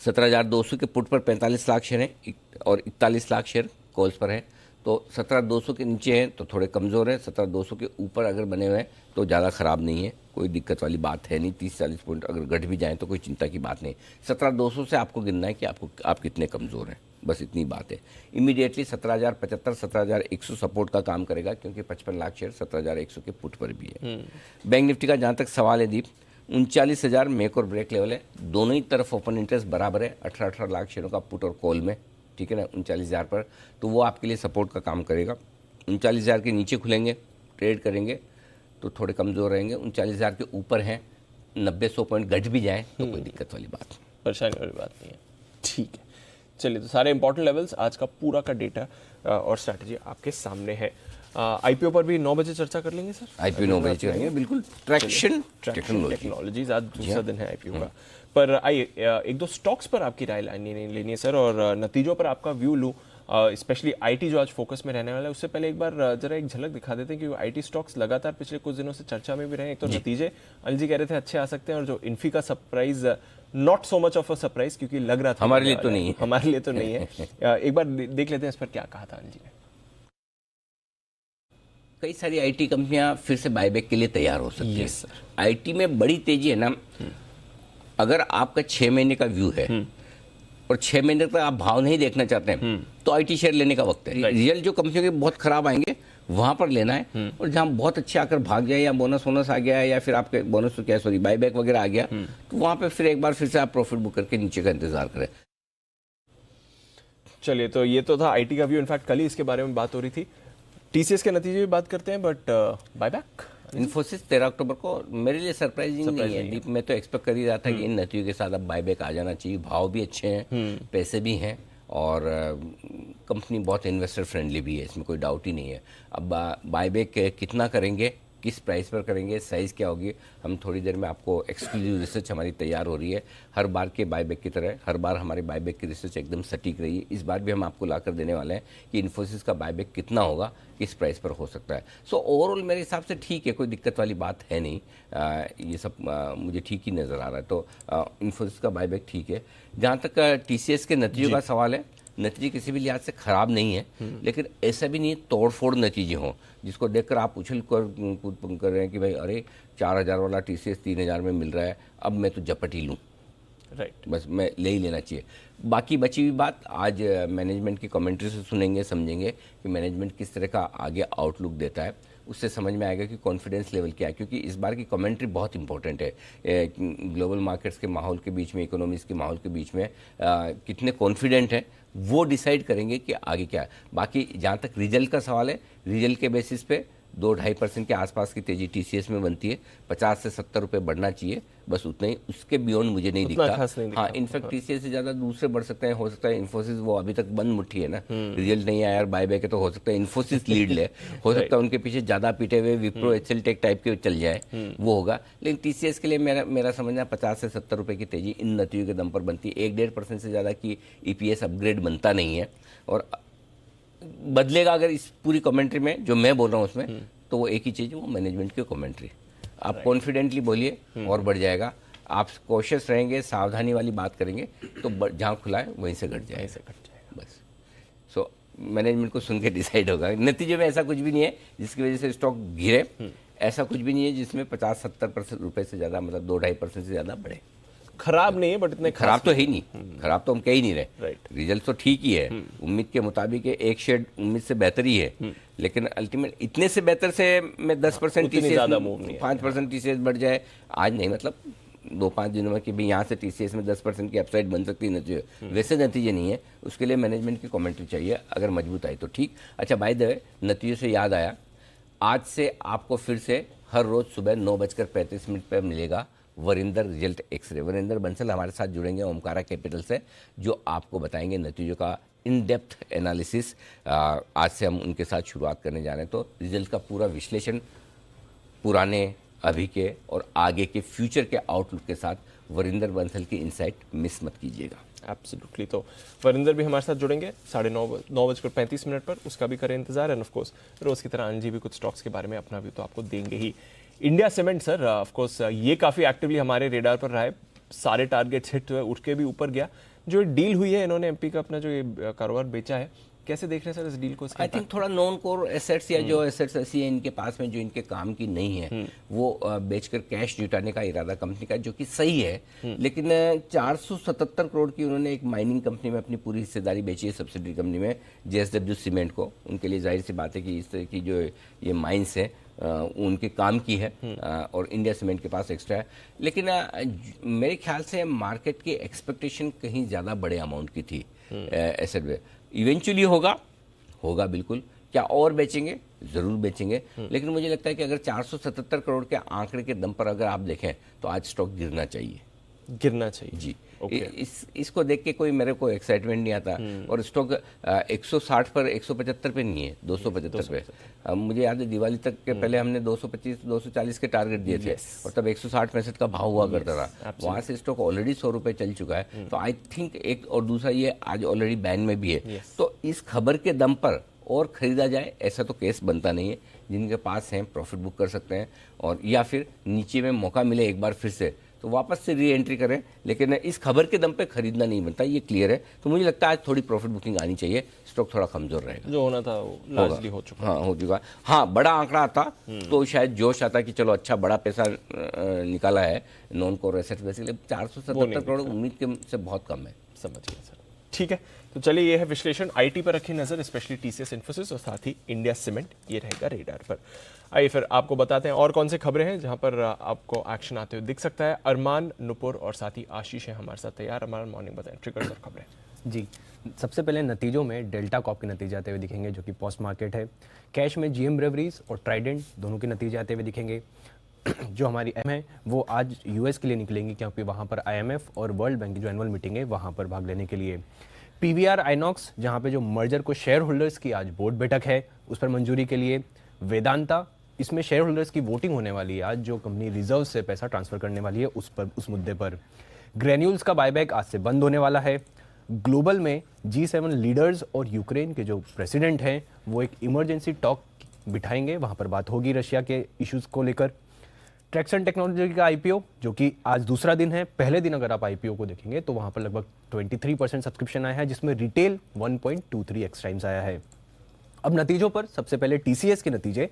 17,200 के पुट पर 45 लाख शेयर हैं और 41 लाख शेयर कॉल्स पर है। तो 17,200 के नीचे हैं तो थोड़े कमज़ोर हैं, 17,200 के ऊपर अगर बने हुए हैं तो ज़्यादा ख़राब नहीं है, कोई दिक्कत वाली बात है नहीं। 30-40 पॉइंट अगर घट भी जाएँ तो कोई चिंता की बात नहीं। 17,200 से आपको गिनना है कि आप कितने कमज़ोर हैं, बस इतनी बात है। इमीडिएटली 17,075, 17,100 सपोर्ट का काम करेगा, क्योंकि 55 लाख शेयर 17,100 के पुट पर भी है। बैंक निफ्टी का जहाँ तक सवाल है दीप, 39,000 मेक और ब्रेक लेवल है, दोनों ही तरफ ओपन इंटरेस्ट बराबर है, 18-18 लाख शेयरों का पुट और कॉल में, ठीक है ना, 39,000 पर, तो वो आपके लिए सपोर्ट का काम करेगा। 39,000 के नीचे खुलेंगे, ट्रेड करेंगे तो थोड़े कमज़ोर रहेंगे। 39,000 के ऊपर हैं, 90-100 पॉइंट घट भी जाए तो कोई दिक्कत वाली बात, परेशानी वाली बात नहीं है। ठीक है, चलिए, तो सारे इंपॉर्टेंट लेवल्स, आज का पूरा का डेटा और स्ट्रैटेजी आपके सामने है। आईपीओ पर भी 9 बजे चर्चा कर लेंगे सर। आईपीओ 9 बजे करेंगे, बिल्कुल। ट्रैक्शन टेक्नोलॉजीज, आज दूसरा दिन है आईपीओ का। पर आइए, 1-2 स्टॉक्स पर आपकी राय लेनी है सर, और नतीजों पर आपका व्यू लूँ, स्पेशली आईटी जो आज फोकस में रहने वाला है। उससे पहले एक बार जरा एक झलक दिखा देते हैं, क्योंकि आईटी स्टॉक्स लगातार पिछले कुछ दिनों से चर्चा में भी रहे। एक तो नतीजे अनिल जी कह रहे थे अच्छे आ सकते हैं, और जो इन्फी का surprise, not so much of a surprise, क्योंकि लग रहा था हमारे लिए तो नहीं है, हमारे लिए तो नहीं है। एक बार देख लेते हैं इस पर क्या कहा था अनिल जी ने। कई सारी आईटी कंपनियां फिर से बायबैक के लिए तैयार हो सकती हैं। सर, आईटी में बड़ी तेजी है ना। अगर आपका 6 महीने का व्यू है और 6 महीने तक आप भाव नहीं देखना चाहते हैं, तो आईटी शेयर लेने का वक्त है। रिजल्ट जो कंपनियों के बहुत खराब आएंगे वहां पर लेना है, और जहां बहुत अच्छे आकर भाग जाए, या बोनस आ गया है, या फिर आपके बोनस तो क्या, सॉरी, बायबैक वगैरह आ गया, तो वहां पर फिर एक बार फिर से आप प्रॉफिट बुक करके नीचे का इंतजार करें। चलिए, तो ये तो था आईटी का व्यू। इनफैक्ट कल ही इसके बारे में बात हो रही थी। टीसीएस के नतीजे भी बात करते हैं, बट बायबैक, इन्फोसिस 13 अक्टूबर को, मेरे लिए सरप्राइजिंग नहीं है दीप। मैं तो एक्सपेक्ट कर ही रहा था कि इन नतीजों के साथ अब बायबैक आ जाना चाहिए। भाव भी अच्छे हैं, पैसे भी हैं, और कंपनी बहुत इन्वेस्टर फ्रेंडली भी है, इसमें कोई डाउट ही नहीं है। अब बायबैक कितना करेंगे, किस प्राइस पर करेंगे, साइज़ क्या होगी, हम थोड़ी देर में आपको एक्सक्लूसिव रिसर्च हमारी तैयार हो रही है। हर बार के बायबैक की तरह हर बार हमारे बायबैक की रिसर्च एकदम सटीक रही है। इस बार भी हम आपको लाकर देने वाले हैं कि इन्फोसिस का बायबैक कितना होगा, किस प्राइस पर हो सकता है। सो ओवरऑल मेरे हिसाब से ठीक है, कोई दिक्कत वाली बात है नहीं। ये सब मुझे ठीक ही नज़र आ रहा है। तो इन्फोसिस का बायबैक ठीक है। जहाँ तक टीसीएस के नतीजों का सवाल है, नतीजे किसी भी लिहाज से ख़राब नहीं है, लेकिन ऐसा भी नहीं तोड़-फोड़ नतीजे हों जिसको देखकर आप उछल कर रहे हैं कि भाई अरे 4,000 वाला टीसीएस 3,000 में मिल रहा है, अब मैं तो झपट ही लूँ, राइट, बस मैं ले ही लेना चाहिए। बाकी बची हुई बात आज मैनेजमेंट की कमेंट्री से सुनेंगे, समझेंगे कि मैनेजमेंट किस तरह का आगे आउटलुक देता है। उससे समझ में आएगा कि कॉन्फिडेंस लेवल क्या है, क्योंकि इस बार की कमेंट्री बहुत इंपॉर्टेंट है। ग्लोबल मार्केट्स के माहौल के बीच में, इकोनॉमीज़ के माहौल के बीच में कितने कॉन्फिडेंट हैं, वो डिसाइड करेंगे कि आगे क्या है। बाकी जहाँ तक रिजल्ट का सवाल है, रिजल्ट के बेसिस पे 2-2.5% के आसपास की तेजी टीसीएस में बनती है, 50 से 70 रुपए बढ़ना चाहिए, बस उतना ही, उसके बियॉन्ड मुझे नहीं उतना दिखता। खास नहीं दिखता। हाँ, इनफैक्ट टीसीएस से ज़्यादा दूसरे बढ़ सकते हैं, हो सकता है इन्फोसिस, वो अभी तक बंद मुट्ठी है ना, रिजल्ट नहीं आया यार, बाय बैक है, तो हो सकता है इन्फोसिस लीड ले, हो सकता है उनके पीछे ज़्यादा पीटे हुए विप्रो एचएल टेक टाइप के चल जाए, वो होगा। लेकिन टीसीएस के लिए मेरा समझना 50 से 70 रुपए की तेजी इन नतीजों के दम पर बनती है। 1-1.5% से ज़्यादा की ईपीएस अपग्रेड बनता नहीं है, और बदलेगा अगर इस पूरी कमेंट्री में जो मैं बोल रहा हूँ उसमें, तो वो एक ही चीज़, वो मैनेजमेंट की कमेंट्री। आप कॉन्फिडेंटली बोलिए और बढ़ जाएगा, आप कोशिश रहेंगे, सावधानी वाली बात करेंगे, तो जहाँ खुला है वहीं से घट जाएगा, बस। सो मैनेजमेंट को सुन के डिसाइड होगा। नतीजे में ऐसा कुछ भी नहीं है जिसकी वजह से स्टॉक गिरे, ऐसा कुछ भी नहीं है जिसमें 50-70% रुपए से ज़्यादा, मतलब 2-2.5% से ज़्यादा बढ़े। खराब नहीं है, बट इतने खराब तो है ही नहीं, खराब तो हम कह ही नहीं रहे, राइट। रिजल्ट तो ठीक ही है, उम्मीद के मुताबिक है, एक शेड उम्मीद से बेहतर ही है, लेकिन अल्टीमेट इतने से बेहतर से मैं 10% उतनी ज़्यादा मूव नहीं है। 5% टीसीएस बढ़ जाए आज नहीं, मतलब 2-5 दिनों में कि भी यहाँ से टीसीएस में 10% की अपसाइड बन सकती है, नतीजे वैसे नतीजे नहीं है, उसके लिए मैनेजमेंट की कमेंट्री चाहिए, अगर मजबूत आई तो ठीक। अच्छा, बाय द वे, नतीजों से याद आया, आज से आपको फिर से हर रोज सुबह 9:35 पर मिलेगा वरिंदर रिजल्ट एक्सरे। वरिंदर बंसल हमारे साथ जुड़ेंगे ओमकारा कैपिटल से, जो आपको बताएंगे नतीजों का इन डेप्थ एनालिसिस। आज से हम उनके साथ शुरुआत करने जा रहे हैं, तो रिजल्ट का पूरा विश्लेषण पुराने, अभी के और आगे के फ्यूचर के आउटलुक के साथ वरिंदर बंसल की इनसाइट मिस मत कीजिएगा। एब्सोल्युटली। तो वरिंदर भी हमारे साथ जुड़ेंगे 9:35 पर, उसका भी करें इंतजार। एंड ऑफ कोर्स रोज की तरह अंजी भी कुछ स्टॉक्स के बारे में अपना भी तो आपको देंगे ही। India cement sir, of course ये काफी एक्टिवली हमारे रेडार पर रहा है, सारे टारगेट्स हिट हुए, उठ के भी ऊपर गया। जो डील हुई है, इन्होंने एमपी का अपना जो ये कारोबार बेचा है, कैसे देख रहे हैं सर इस डील को? आई थिंक थोड़ा नॉन कोर एसेट्स या जो एसेट्स ऐसी है इनके पास में जो इनके काम की नहीं है, वो बेचकर कैश जुटाने का इरादा कंपनी का, जो कि सही है। लेकिन 477 करोड़ की उन्होंने एक माइनिंग कंपनी में अपनी पूरी हिस्सेदारी बेची है, सब्सिडरी कंपनी में, जेएसडब्ल्यू सीमेंट को। उनके लिए जाहिर सी बात है कि इस तरह की जो ये माइंस है उनके काम की है, और इंडिया सीमेंट के पास एक्स्ट्रा है। लेकिन मेरे ख्याल से मार्केट की एक्सपेक्टेशन कहीं ज़्यादा बड़े अमाउंट की थी एसेट में। इवेंचुअली होगा बिल्कुल। क्या और बेचेंगे? ज़रूर बेचेंगे, लेकिन मुझे लगता है कि अगर 477 करोड़ के आंकड़े के दम पर अगर आप देखें तो आज स्टॉक गिरना चाहिए जी। इसको देख के कोई मेरे को एक्साइटमेंट नहीं आता, और स्टॉक 160 पर 175 पे नहीं है, 275 पे। मुझे याद है दिवाली तक के पहले हमने 225-240 के टारगेट दिए थे, और तब 160-65 का भाव हुआ करता था। वहाँ से स्टॉक ऑलरेडी 100 रुपये चल चुका है। तो आई थिंक एक, और दूसरा ये आज ऑलरेडी बैन में भी है, तो इस खबर के दम पर और खरीदा जाए ऐसा तो केस बनता नहीं है। जिनके पास हैं प्रॉफिट बुक कर सकते हैं, और या फिर नीचे में मौका मिले एक बार फिर से तो वापस से री एंट्री करें, लेकिन इस खबर के दम पे खरीदना नहीं बनता, ये क्लियर है। तो मुझे लगता है आज थोड़ी प्रॉफिट बुकिंग आनी चाहिए, स्टॉक थोड़ा कमजोर रहेगा। जो होना था वो लार्जली हो चुका। हाँ, हो चुका। हाँ, बड़ा आंकड़ा आता तो शायद जोश आता कि चलो अच्छा बड़ा पैसा निकाला है non core assets, basically 477 crore उम्मीद के से बहुत कम है। समझ गया सर, ठीक है। तो चलिए, ये है विश्लेषण। आईटी पर रखी नजर, स्पेशली टीसीएस, इन्फोसिस और साथ ही इंडिया सीमेंट, ये रहेगा रेडार पर। आइए फिर आपको बताते हैं और कौन से खबरें हैं जहां पर आपको एक्शन आते हुए दिख सकता है। अरमान, नुपुर और साथ ही आशीष है हमारे साथ तैयार। अरमान, मॉर्निंग बताएं ट्रिगर्स और खबरें। जी, सबसे पहले नतीजों में डेल्टा कॉप के नतीजे आते हुए दिखेंगे, जो कि पोस्ट मार्केट है। कैश में जीएम ब्रेवरीज और ट्राइडेंट दोनों के नतीजे आते हुए दिखेंगे। जो हमारी एम है वो आज यूएस के लिए निकलेंगी, क्योंकि वहाँ पर आईएमएफ और वर्ल्ड बैंक की जो एनुअल मीटिंग है वहाँ पर भाग लेने के लिए। पीवीआर आइनॉक्स, जहाँ पे जो मर्जर को शेयर होल्डर्स की आज बोर्ड बैठक है, उस पर मंजूरी के लिए। वेदांता, इसमें शेयर होल्डर्स की वोटिंग होने वाली है आज, जो कंपनी रिजर्व से पैसा ट्रांसफर करने वाली है उस मुद्दे पर। ग्रेन्यूल्स का बायबैक आज से बंद होने वाला है। ग्लोबल में G7 लीडर्स और यूक्रेन के जो प्रेसिडेंट हैं वो एक इमरजेंसी टॉक बिठाएंगे, वहाँ पर बात होगी रशिया के इश्यूज को लेकर। ट्रैक्सन टेक्नोलॉजी का आईपीओ, जो कि आज दूसरा दिन है। पहले दिन अगर आप आईपीओ को देखेंगे तो वहाँ पर लगभग 23% सब्सक्रिप्शन आया है, जिसमें रिटेल 1.23x टाइम्स आया है। अब नतीजों पर सबसे पहले टीसीएस के नतीजे,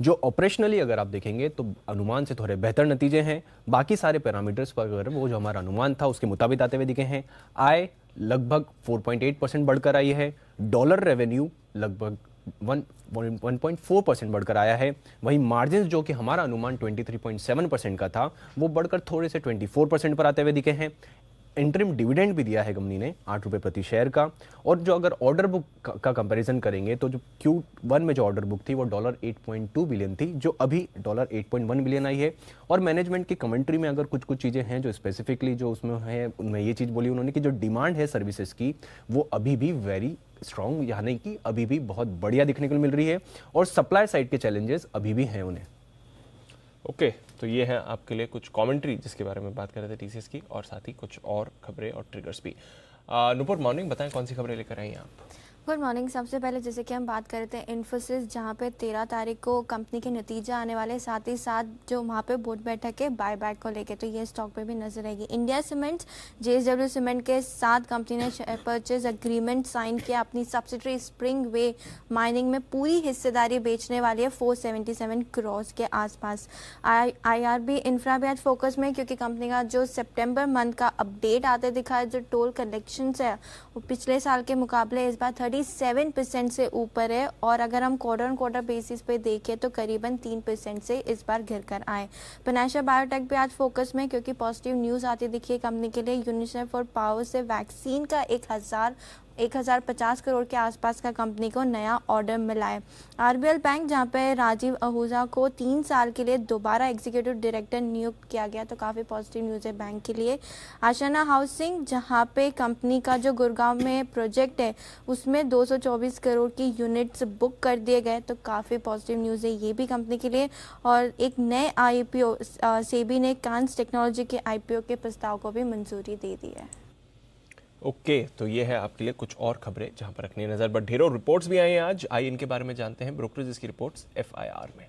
जो ऑपरेशनली अगर आप देखेंगे तो अनुमान से थोड़े बेहतर नतीजे हैं। बाकी सारे पैरामीटर्स पर अगर वो जो हमारा अनुमान था उसके मुताबिक आते हुए दिखे हैं। आय लगभग 4.8% बढ़कर आई है। डॉलर रेवेन्यू लगभग 1.4% बढ़कर आया है। वहीं मार्जिन, जो कि हमारा अनुमान 23.7% का था, वो बढ़कर थोड़े से 24% पर आते हुए दिखे हैं। इंटरिम डिविडेंड भी दिया है कंपनी ने 8 रुपये प्रति शेयर का। और जो अगर ऑर्डर बुक का कंपैरिजन करेंगे तो जो Q1 में जो ऑर्डर बुक थी वो $8.2 बिलियन थी, जो अभी $8.1 बिलियन आई है। और मैनेजमेंट की कमेंट्री में अगर कुछ चीज़ें हैं जो स्पेसिफिकली जो उसमें है, उनमें ये चीज़ बोली उन्होंने कि जो डिमांड है सर्विसेज की वो अभी भी वेरी स्ट्रॉन्ग, यानी कि अभी भी बहुत बढ़िया दिखने को मिल रही है, और सप्लाई साइड के चैलेंजेस अभी भी हैं उन्हें। ओके, तो ये है आपके लिए कुछ कमेंट्री जिसके बारे में बात कर रहे थे टीसीएस की, और साथ ही कुछ और खबरें और ट्रिगर्स भी। नुपुर, मॉर्निंग, बताएं कौन सी खबरें लेकर आई हैं आप? Good morning. सबसे पहले जैसे कि हम बात कर रहे थे इन्फोसिस, जहाँ पे 13 तारीख को कंपनी के नतीजे आने वाले, साथ ही साथ जो वहाँ पे बोर्ड बैठक है बायबैक को लेके, तो ये स्टॉक पे भी नजर आएगी। इंडिया सीमेंट्स, JSW सीमेंट के साथ कंपनी ने परचेज एग्रीमेंट साइन किया अपनी सब्सिडरी स्प्रिंग वे माइनिंग में पूरी हिस्सेदारी बेचने वाली है 477 करोड़ के आसपास। IRB इंफ्रा भी आज फोकस में, क्योंकि कंपनी का जो सितंबर मंथ का अपडेट आते दिखा है, जो टोल कलेक्शन है वो पिछले साल के मुकाबले इस बार 37% से ऊपर है, और अगर हम क्वार्टर ऑन क्वार्टर बेसिस पे देखें तो करीबन 3% से इस बार गिर कर आए। फिनेंशियल बायोटेक भी आज फोकस में, क्योंकि पॉजिटिव न्यूज़ आती दिखी है कंपनी के लिए। यूनिसेफ और पावर से वैक्सीन का 1050 करोड़ के आसपास का कंपनी को नया ऑर्डर मिला है। RBL बैंक, जहां पे राजीव आहूजा को 3 साल के लिए दोबारा एग्जीक्यूटिव डायरेक्टर नियुक्त किया गया, तो काफ़ी पॉजिटिव न्यूज़ है बैंक के लिए। आशियाना हाउसिंग, जहां पे कंपनी का जो गुड़गांव में प्रोजेक्ट है उसमें 224 करोड़ की यूनिट्स बुक कर दिए गए, तो काफ़ी पॉजिटिव न्यूज़ है ये भी कंपनी के लिए। और एक नए IPO सेबी ने कांस टेक्नोलॉजी के IPO के प्रस्ताव को भी मंजूरी दे दी है। ओके, तो ये है आपके लिए कुछ और खबरें जहां पर रखनी है नजर, बट ढेरों रिपोर्ट्स भी आई हैं आज। आइए इनके बारे में जानते हैं ब्रोकरेज की रिपोर्ट्स FIR में।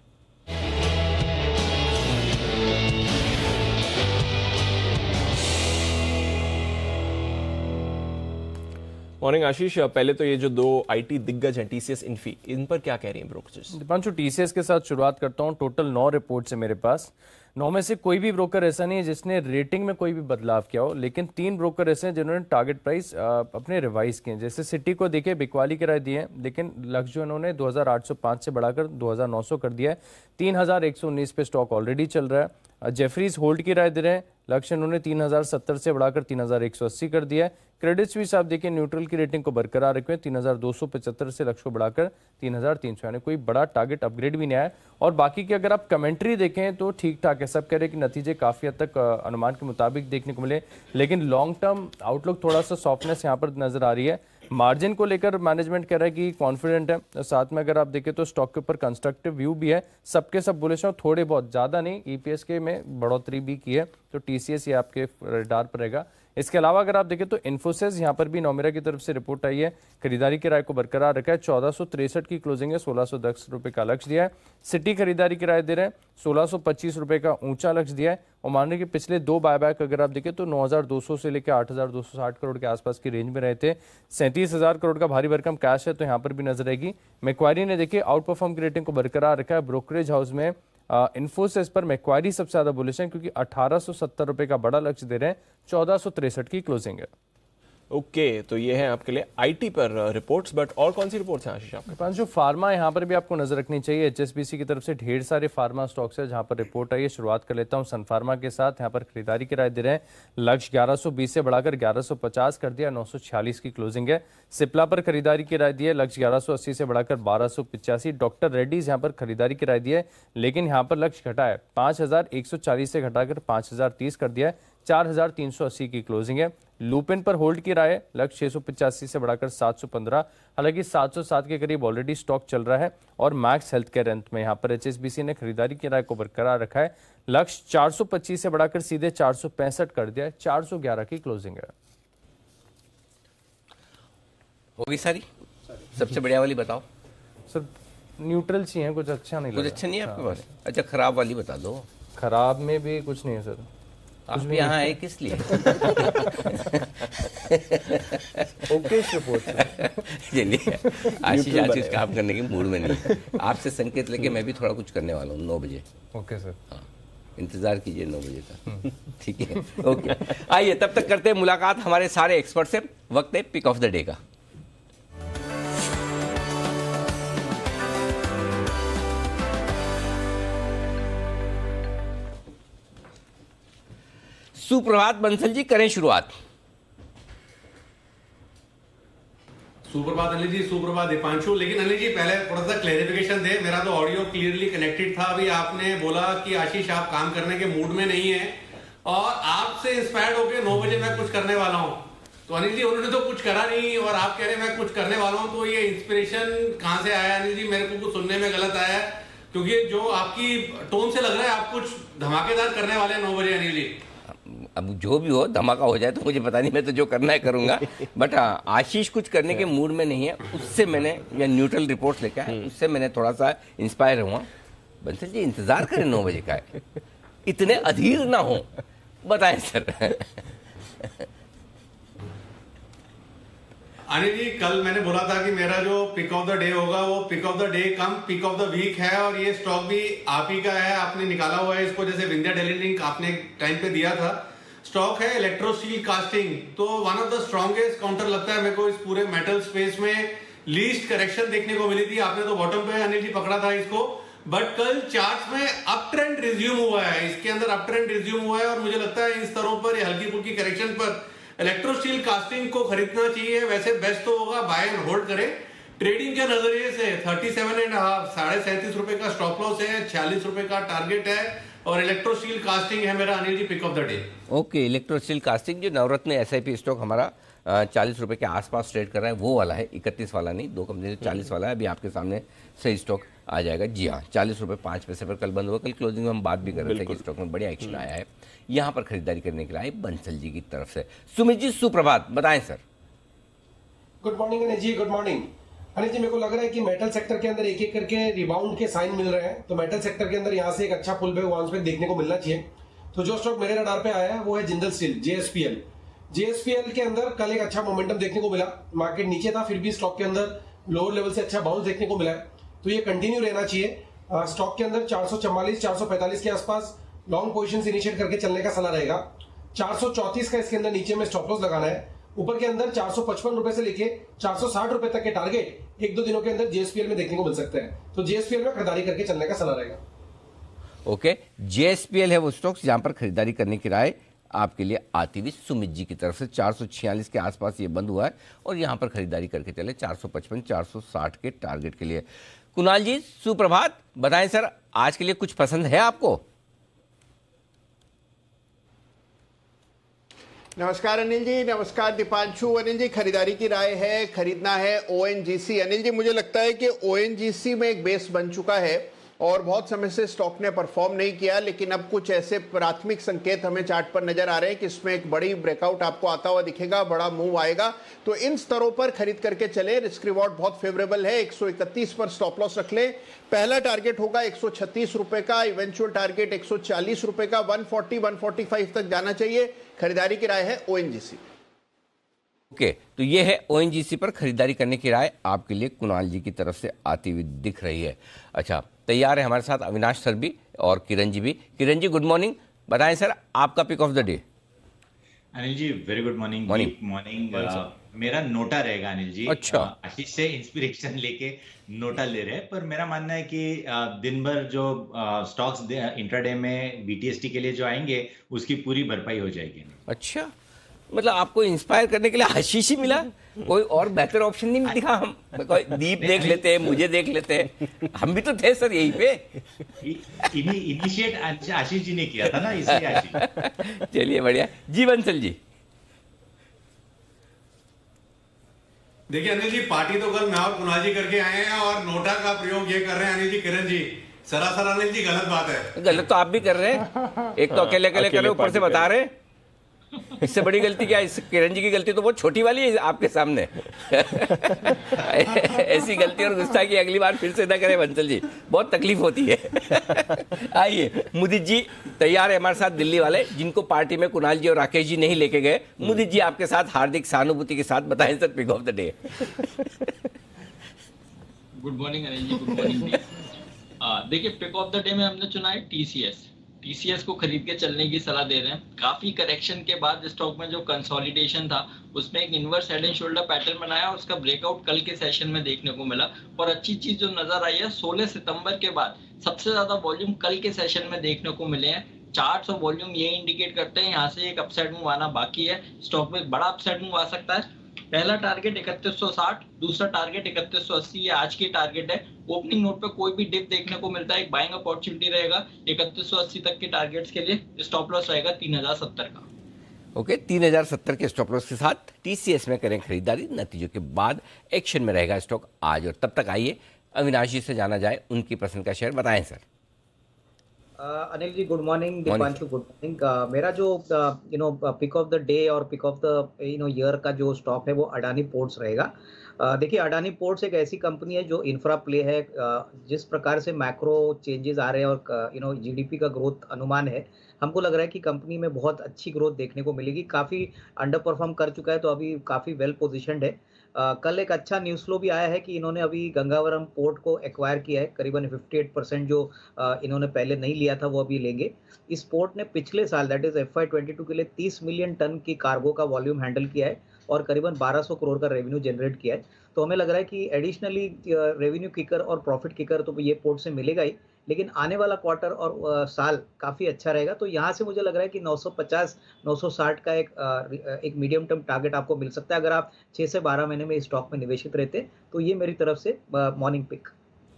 मॉर्निंग आशीष, पहले तो ये जो 2 IT दिग्गज हैं TCS इन्फी, इन पर क्या कह रही हैं ब्रोकरेज? दीपांशु, TCS के साथ शुरुआत करता हूं। टोटल 9 रिपोर्ट्स है मेरे पास। 9 में से कोई भी ब्रोकर ऐसा नहीं है जिसने रेटिंग में कोई भी बदलाव किया हो, लेकिन 3 ब्रोकर ऐसे हैं जिन्होंने टारगेट प्राइस अपने रिवाइज किए। जैसे सिटी को देखिए, बिकवाली किराए दिए हैं, लेकिन लक्ष्य जो इन्होंने 2805 से बढ़ाकर 2900 कर दिया है। 3119 पे स्टॉक ऑलरेडी चल रहा है। जेफरीज होल्ड की राय दे रहे हैं, लक्ष्य इन्होंने 3070 से बढ़ाकर 3180 कर दिया है। क्रेडिट स्विस आप देखिए न्यूट्रल की रेटिंग को बरकरार रखे, 3275 से लक्ष्य को बढ़ाकर 3300, यानी कोई बड़ा टारगेट अपग्रेड भी नहीं आया। और बाकी की अगर आप कमेंट्री देखें तो ठीक ठाक है, सब कह रहे हैं कि नतीजे काफ़ी हद तक अनुमान के मुताबिक देखने को मिले, लेकिन लॉन्ग टर्म आउटलुक थोड़ा सा सॉफ्टनेस यहाँ पर नजर आ रही है। मार्जिन को लेकर मैनेजमेंट कह रहा है कि कॉन्फिडेंट है। साथ में अगर आप देखें तो स्टॉक के ऊपर कंस्ट्रक्टिव व्यू भी है, सबके सब बुलिश हैं, थोड़े बहुत, ज़्यादा नहीं। EPS के में बढ़ोतरी भी की है, तो TCS ये आपके रडार पर रहेगा। इसके अलावा अगर आप देखें तो इन्फोसिस, यहाँ पर भी नोमेरा की तरफ से रिपोर्ट आई है, खरीदारी की राय को बरकरार रखा है। 1463 की क्लोजिंग है, 1610 रुपये का लक्ष्य दिया है। सिटी खरीदारी की राय दे रहे हैं, 1625 रुपये का ऊंचा लक्ष्य दिया है। और मान रहे कि पिछले 2 बायबैक अगर आप देखें तो 9200 से लेकर 8260 करोड़ के आसपास की रेंज में रहे थे। 37,000 करोड़ का भारी भरकम कैश है, तो यहाँ पर भी नजर आएगी। मैक्वारी ने देखिए आउट परफॉर्म की रेटिंग को बरकरार रखा है। ब्रोकरेज हाउस में इन्फोसिस पर मैक्वारी सबसे ज्यादा बुलिश है, क्योंकि 1870 रुपये का बड़ा लक्ष्य दे रहे हैं। 1463 की क्लोजिंग है। ओके, तो ये है आपके लिए IT पर रिपोर्ट्स, बट और कौन सी रिपोर्ट्स हैं आशीष आपके? जो फार्मा, यहाँ पर भी आपको नजर रखनी चाहिए। HSBC की तरफ से ढेर सारे फार्मा स्टॉक्स है जहाँ पर रिपोर्ट आई है। शुरुआत कर लेता हूँ सन फार्मा के साथ। यहाँ पर खरीदारी की राय दे रहे हैं, लक्ष्य 1120 से बढ़ाकर 1150 कर दिया, 946 की क्लोजिंग है। सिप्ला पर खरीदारी की राय दी है, लक्ष्य 1180 से बढ़ाकर 1285। डॉक्टर रेड्डीज यहाँ पर खरीदारी की राय दी है, लेकिन यहाँ पर लक्ष्य घटा है, 5140 से घटाकर 5030 कर दिया है, 4380 की क्लोजिंग है। लूपिन पर होल्ड की राय, लक्ष्य 685 से बढ़ाकर 715, हालांकि 707 के करीब ऑलरेडी स्टॉक चल रहा है। और मैक्स हेल्थ केयर अंत में यहाँ पर HSBC ने खरीदारी की राय को बरकरार रखा है, लक्ष्य 425 से बढ़ाकर सीधे 465 कर दिया है, 411 की क्लोजिंग है। होगी सारी? सबसे बढ़िया वाली बताओ सर। न्यूट्रल सी हैं, कुछ अच्छा नहीं कुछ लगा। अच्छा नहीं है आपके पास? अच्छा, खराब वाली बता दो। खराब में भी कुछ नहीं है सर। आप भी यहाँ आए किस लिए? Okay report. चलिए, आशीष आशीष काम करने के मूड में नहीं है। आपसे संकेत लेके मैं भी थोड़ा कुछ करने वाला हूँ 9 बजे। Okay sir. हाँ, इंतजार कीजिए 9 बजे का। ठीक है, ओके। आइए तब तक करते हैं मुलाकात हमारे सारे एक्सपर्ट से। वक्त है पिक ऑफ द डे का। सुप्रभात बंसल जी, करें शुरुआत। सुप्रभात अनिल जी, सुप्रभात दीपांशु। लेकिन अनिल जी पहले थोड़ा सा क्लेरिफिकेशन दे, मेरा तो ऑडियो क्लियरली कनेक्टेड था। अभी आपने बोला कि आशीष आप काम करने के मूड में नहीं है और आपसे इंस्पायर्ड होकर 9 बजे मैं कुछ करने वाला हूँ। तो अनिल जी उन्होंने तो कुछ करा नहीं और आप कह रहे हैं मैं कुछ करने वाला हूँ, तो ये इंस्पिरेशन कहाँ से आया अनिल जी? मेरे को कुछ सुनने में गलत आया, क्योंकि जो आपकी टोन से लग रहा है आप कुछ धमाकेदार करने वाले हैं 9 बजे अनिल जी। अब जो भी हो, धमाका हो जाए तो मुझे पता नहीं, मैं तो जो करना है करूंगा। बट हाँ, आशीष कुछ करने के मूड में नहीं है, उससे मैंने या न्यूट्रल रिपोर्ट्स लेकर आया, उससे मैंने थोड़ा सा इंस्पायर हुआ। बंसल जी इंतजार करें 9 बजे का, इतने अधीर ना हो, बताएं सर। अनिल जी कल मैंने बोला था कि मेरा जो पिक ऑफ द डे होगा वो pick of the day cum pick of the week है, और ये स्टॉक भी आप ही का है, आपने निकाला हुआ है इसको, जैसे विंध्या टेली लिंक आपने टाइम पे दिया था। स्टॉक है इलेक्ट्रो स्टील कास्टिंग, तो one of the strongest counter लगता है मेरे को इस पूरे मेटल स्पेस में। लीस्ट करेक्शन देखने को मिली थी, आपने तो बॉटम पे अनिल जी पकड़ा था इसको, बट कल चार्ट में अप ट्रेंड रिज्यूम हुआ है, इसके अंदर अप ट्रेंड रिज्यूम हुआ है, और मुझे लगता है इन स्तरों पर हल्की फुल्की करेक्शन पर इलेक्ट्रो स्टील कास्टिंग को खरीदना चाहिए। वैसे बेस्ट तो होगा बाय एंड होल्ड करें। ट्रेडिंग के नजरिए से 37.5 37.5 रुपए का स्टॉप लॉस है, 46 रुपए का टारगेट है, और इलेक्ट्रो स्टील कास्टिंग है मेरा Anil ji pick of the day. Okay, electro steel casting जो नवरत्न SIP स्टॉक हमारा 40 रुपए के आसपास ट्रेड कर रहा है, वो वाला है, 31 वाला नहीं, 2 कंपनी 40 वाला है। अभी आपके सामने सही स्टॉक आ जाएगा। जी हाँ, 40 रुपए 5 पैसे पर कल बंद हुआ। कल क्लोजिंग में हम बात भी कर रहे थे कि स्टॉक में बढ़िया एक्शन आया है। यहाँ पर खरीदारी करने के लिए आए बंसल जी की तरफ से। सुमित जी सुप्रभात, बताएं sir. Good morning Anil ji, good morning Anil जी। मेरे को लग रहा है कि मेटल सेक्टर के अंदर एक एक करके रिबाउंड के साइन मिल रहे हैं, तो मेटल सेक्टर के अंदर यहाँ से एक अच्छा पुल बैक बाउंस बैक देखने को मिलना चाहिए। तो जो स्टॉक मेरे रडार पे आया है वो है जिंदल स्टील, JSPL। JSPL के अंदर कल एक अच्छा मोमेंटम देखने को मिला, मार्केट नीचे था फिर भी स्टॉक के अंदर लोअर लेवल से अच्छा बाउंस देखने को मिला है, तो ये कंटिन्यू रहना चाहिए। स्टॉक के अंदर 444 445 के आसपास लॉन्ग पोजीशन इनिशिएट करके चलने का सलाह रहेगा। 434 का इसके अंदर नीचे में स्टॉप लॉस लगाना है। ऊपर के अंदर 455 रुपए से लेके 460 रुपए तक के टारगेट 1-2 दिनों के अंदर JSPL में देखने को मिल सकते हैं, तो JSPL में खरीदारी करके चलने का सलाह रहेगा। ओके, JSPL है वो स्टॉक्स जहां पर खरीदारी करने की राय आपके लिए आती हुई सुमित जी की तरफ से। 446 के आसपास ये बंद हुआ है और यहां पर खरीदारी करके चले 455 460 के टारगेट के लिए। कुणाल जी सुप्रभात, बताएं सर आज के लिए कुछ पसंद है आपको? नमस्कार अनिल जी, नमस्कार दीपांशु। अनिल जी खरीदारी की राय है, खरीदना है ONGC। अनिल जी मुझे लगता है कि ONGC में एक बेस बन चुका है और बहुत समय से स्टॉक ने परफॉर्म नहीं किया, लेकिन अब कुछ ऐसे प्राथमिक संकेत हमें चार्ट पर नजर आ रहे हैं कि इसमें एक बड़ी ब्रेकआउट आपको आता हुआ दिखेगा, बड़ा मूव आएगा, तो इन स्तरों पर खरीद करके चले। रिस्क रिवॉर्ड बहुत फेवरेबल है, 131 पर स्टॉप लॉस रख ले। पहला टारगेट होगा 136 रुपए का, इवेंचुअल टारगेट 140 रुपए का, 140 145 तक जाना चाहिए। खरीदारी की राय है ONGC। ओके, तो ये है ONGC पर खरीदारी करने की राय आपके लिए कुणाल जी की तरफ से आती हुई दिख रही है। अच्छा, तैयार है हमारे साथ अविनाश सर भी और किरण जी भी। किरण जी गुड मॉर्निंग, बताएं सर आपका pick of the day. Anil ji very good morning. Morning मेरा नोटा रहेगा अनिल जी। अच्छा, आशीष से इंस्पिरेशन लेके नोटा ले रहे हैं, पर मेरा मानना है कि दिन भर जो स्टॉक्स इंट्राडे में BTST के लिए जो आएंगे उसकी पूरी भरपाई हो जाएगी। अच्छा, मतलब आपको इंस्पायर करने के लिए आशीष ही मिला, कोई और बेहतर ऑप्शन नहीं दिखा? हम कोई दीप देख लेते हैं, मुझे देख लेते हैं, हम भी तो थे सर यहीं पे। इनिशिएट आशीष जी ने किया था ना, इसलिए आशीष। चलिए बढ़िया जी। बंसल जी देखिए अनिल जी, पार्टी तो कल मैं और कुणाल जी करके आए हैं और नोटा का प्रयोग ये कर रहे हैं अनिल जी, किरण जी सरासर अनिल जी गलत बात है। गलत तो आप भी कर रहे हैं, एक तो अकेले अकेले कर रहे, ऊपर से बता रहे। इससे बड़ी गलती क्या? इस किरण जी की गलती तो बहुत छोटी वाली है आपके सामने। ऐसी गलती और गुस्सा की अगली बार फिर से ना करें बंसल जी, बहुत तकलीफ होती है। आइए मुदित जी तैयार है हमारे साथ, दिल्ली वाले जिनको पार्टी में कुणाल जी और राकेश जी नहीं लेके गए। मुदित जी आपके साथ हार्दिक सहानुभूति के साथ बताएं sir pick of the day. Good morning Anil ji, good morning. देखिए पिक ऑफ द डे में हमने चुना है TCS को खरीद के चलने की सलाह दे रहे हैं। काफी करेक्शन के बाद स्टॉक में जो कंसोलिडेशन था उसमें एक inverse head and shoulder pattern बनाया और उसका ब्रेकआउट कल के सेशन में देखने को मिला। और अच्छी चीज जो नजर आई है, 16 सितंबर के बाद सबसे ज्यादा वॉल्यूम कल के सेशन में देखने को मिले हैं। चार्ट्स और वॉल्यूम ये इंडिकेट करते हैं यहाँ से एक अपसाइड मूव आना बाकी है, स्टॉक में बड़ा अपसाइड मूव आ सकता है। पहला टारगेट 3160, दूसरा टारगेट 3180, ये आज की टारगेट है। ओपनिंग नोट पे कोई भी डिप देखने को मिलता है, एक बाइंग अपॉर्चुनिटी रहेगा। 3180 तक के टारगेट्स के लिए स्टॉप लॉस रहेगा 3070 का। ओके, 3070 के स्टॉप लॉस के साथ टीसीएस में करें खरीदारी। नतीजों के बाद एक्शन में रहेगा स्टॉक आज। और तब तक आइए अविनाश जी से जाना जाए उनकी पसंद का शेयर। बताएं sir. Anil ji good morning, Deepanshu good morning. मेरा जो पिक ऑफ द डे और पिक ऑफ द ईयर का जो स्टॉक है वो अडानी पोर्ट्स रहेगा। देखिए अडानी पोर्ट्स एक ऐसी कंपनी है जो इंफ्रा प्ले है। जिस प्रकार से मैक्रो चेंजेस आ रहे हैं और जीडीपी का ग्रोथ अनुमान है, हमको लग रहा है कि कंपनी में बहुत अच्छी ग्रोथ देखने को मिलेगी। काफ़ी अंडर परफॉर्म कर चुका है तो अभी काफ़ी वेल पोजिशन्ड है। कल एक अच्छा न्यूज़ फ्लो भी आया है कि इन्होंने अभी गंगावरम पोर्ट को एक्वायर किया है। करीबन 58% जो इन्होंने पहले नहीं लिया था वो अभी लेंगे। इस पोर्ट ने पिछले साल दैट इज FY22 के लिए 30 मिलियन टन की कार्गो का वॉल्यूम हैंडल किया है और करीबन 1200 करोड़ का रेवेन्यू जनरेट किया है। तो हमें लग रहा है कि एडिशनली रेवेन्यू किकर और प्रॉफिट किकर तो ये पोर्ट से मिलेगा ही, लेकिन आने वाला क्वार्टर और साल काफ़ी अच्छा रहेगा। तो यहाँ से मुझे लग रहा है कि 950-960 का एक मीडियम टर्म टारगेट आपको मिल सकता है अगर आप 6 से 12 महीने में इस स्टॉक में निवेशित रहते। तो ये मेरी तरफ से morning pick.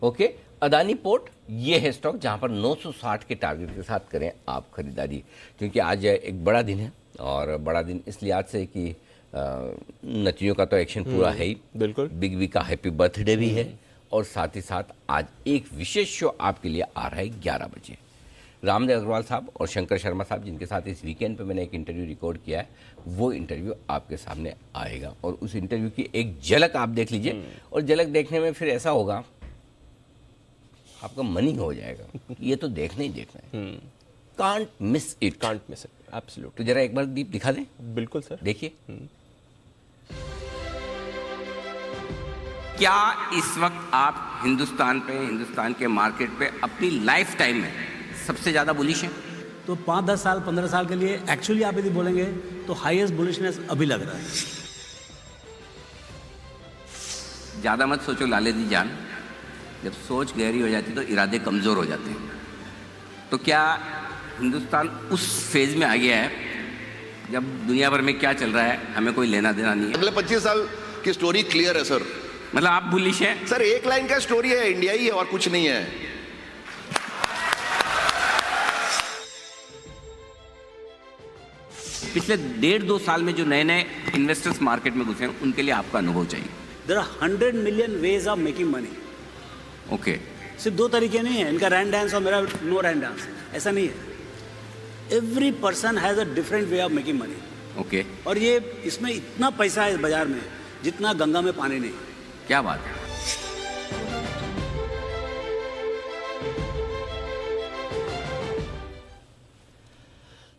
Okay, Adani port ये है स्टॉक जहां पर 960 के टारगेट के साथ करें आप खरीदारी, क्योंकि आज एक बड़ा दिन है। और बड़ा दिन इसलिए आज से कि नतीजों का तो एक्शन पूरा है ही, बिल्कुल। बिग बी का हैप्पी बर्थडे भी है और साथ ही साथ आज एक विशेष शो आपके लिए आ रहा है 11 बजे। रामदेव अग्रवाल साहब और शंकर शर्मा साहब, जिनके साथ इस वीकेंड पे मैंने एक इंटरव्यू रिकॉर्ड किया है, वो इंटरव्यू आपके सामने आएगा और उस इंटरव्यू की एक झलक आप देख लीजिए। और झलक देखने में फिर ऐसा होगा आपका मन ही हो जाएगा ये तो देखना ही देखना है। Can't miss it, can't miss it, absolutely. तो जरा एक बार दीप दिखा दें। बिल्कुल सर, देखिए। क्या इस वक्त आप हिंदुस्तान के मार्केट पे अपनी लाइफ टाइम में सबसे ज्यादा बुलिश हैं? तो 5-10 साल 15 साल के लिए एक्चुअली आप यदि बोलेंगे तो हाईएस्ट बुलिशनेस अभी लग रहा है। ज्यादा मत सोचो लाले दी जान, जब सोच गहरी हो जाती तो इरादे कमजोर हो जाते हैं। तो क्या हिंदुस्तान उस फेज में आ गया है जब दुनिया भर में क्या चल रहा है हमें कोई लेना देना नहीं है? अगले 25 साल की स्टोरी क्लियर है सर। मतलब आप बुलिश हैं? सर एक लाइन का स्टोरी है, इंडिया ही है और कुछ नहीं है। पिछले 1.5-2 साल में जो नए नए इन्वेस्टर्स मार्केट में घुसे हैं उनके लिए आपका अनुभव चाहिए। There are 100 million ways of making money. Okay, सिर्फ 2 तरीके नहीं है, इनका रैन डांस और मेरा नो रैन डांस, ऐसा नहीं है। Every person has a different way of making money. Okay, और ये इसमें इतना पैसा है इस बाजार में जितना गंगा में पानी नहीं। क्या बात है।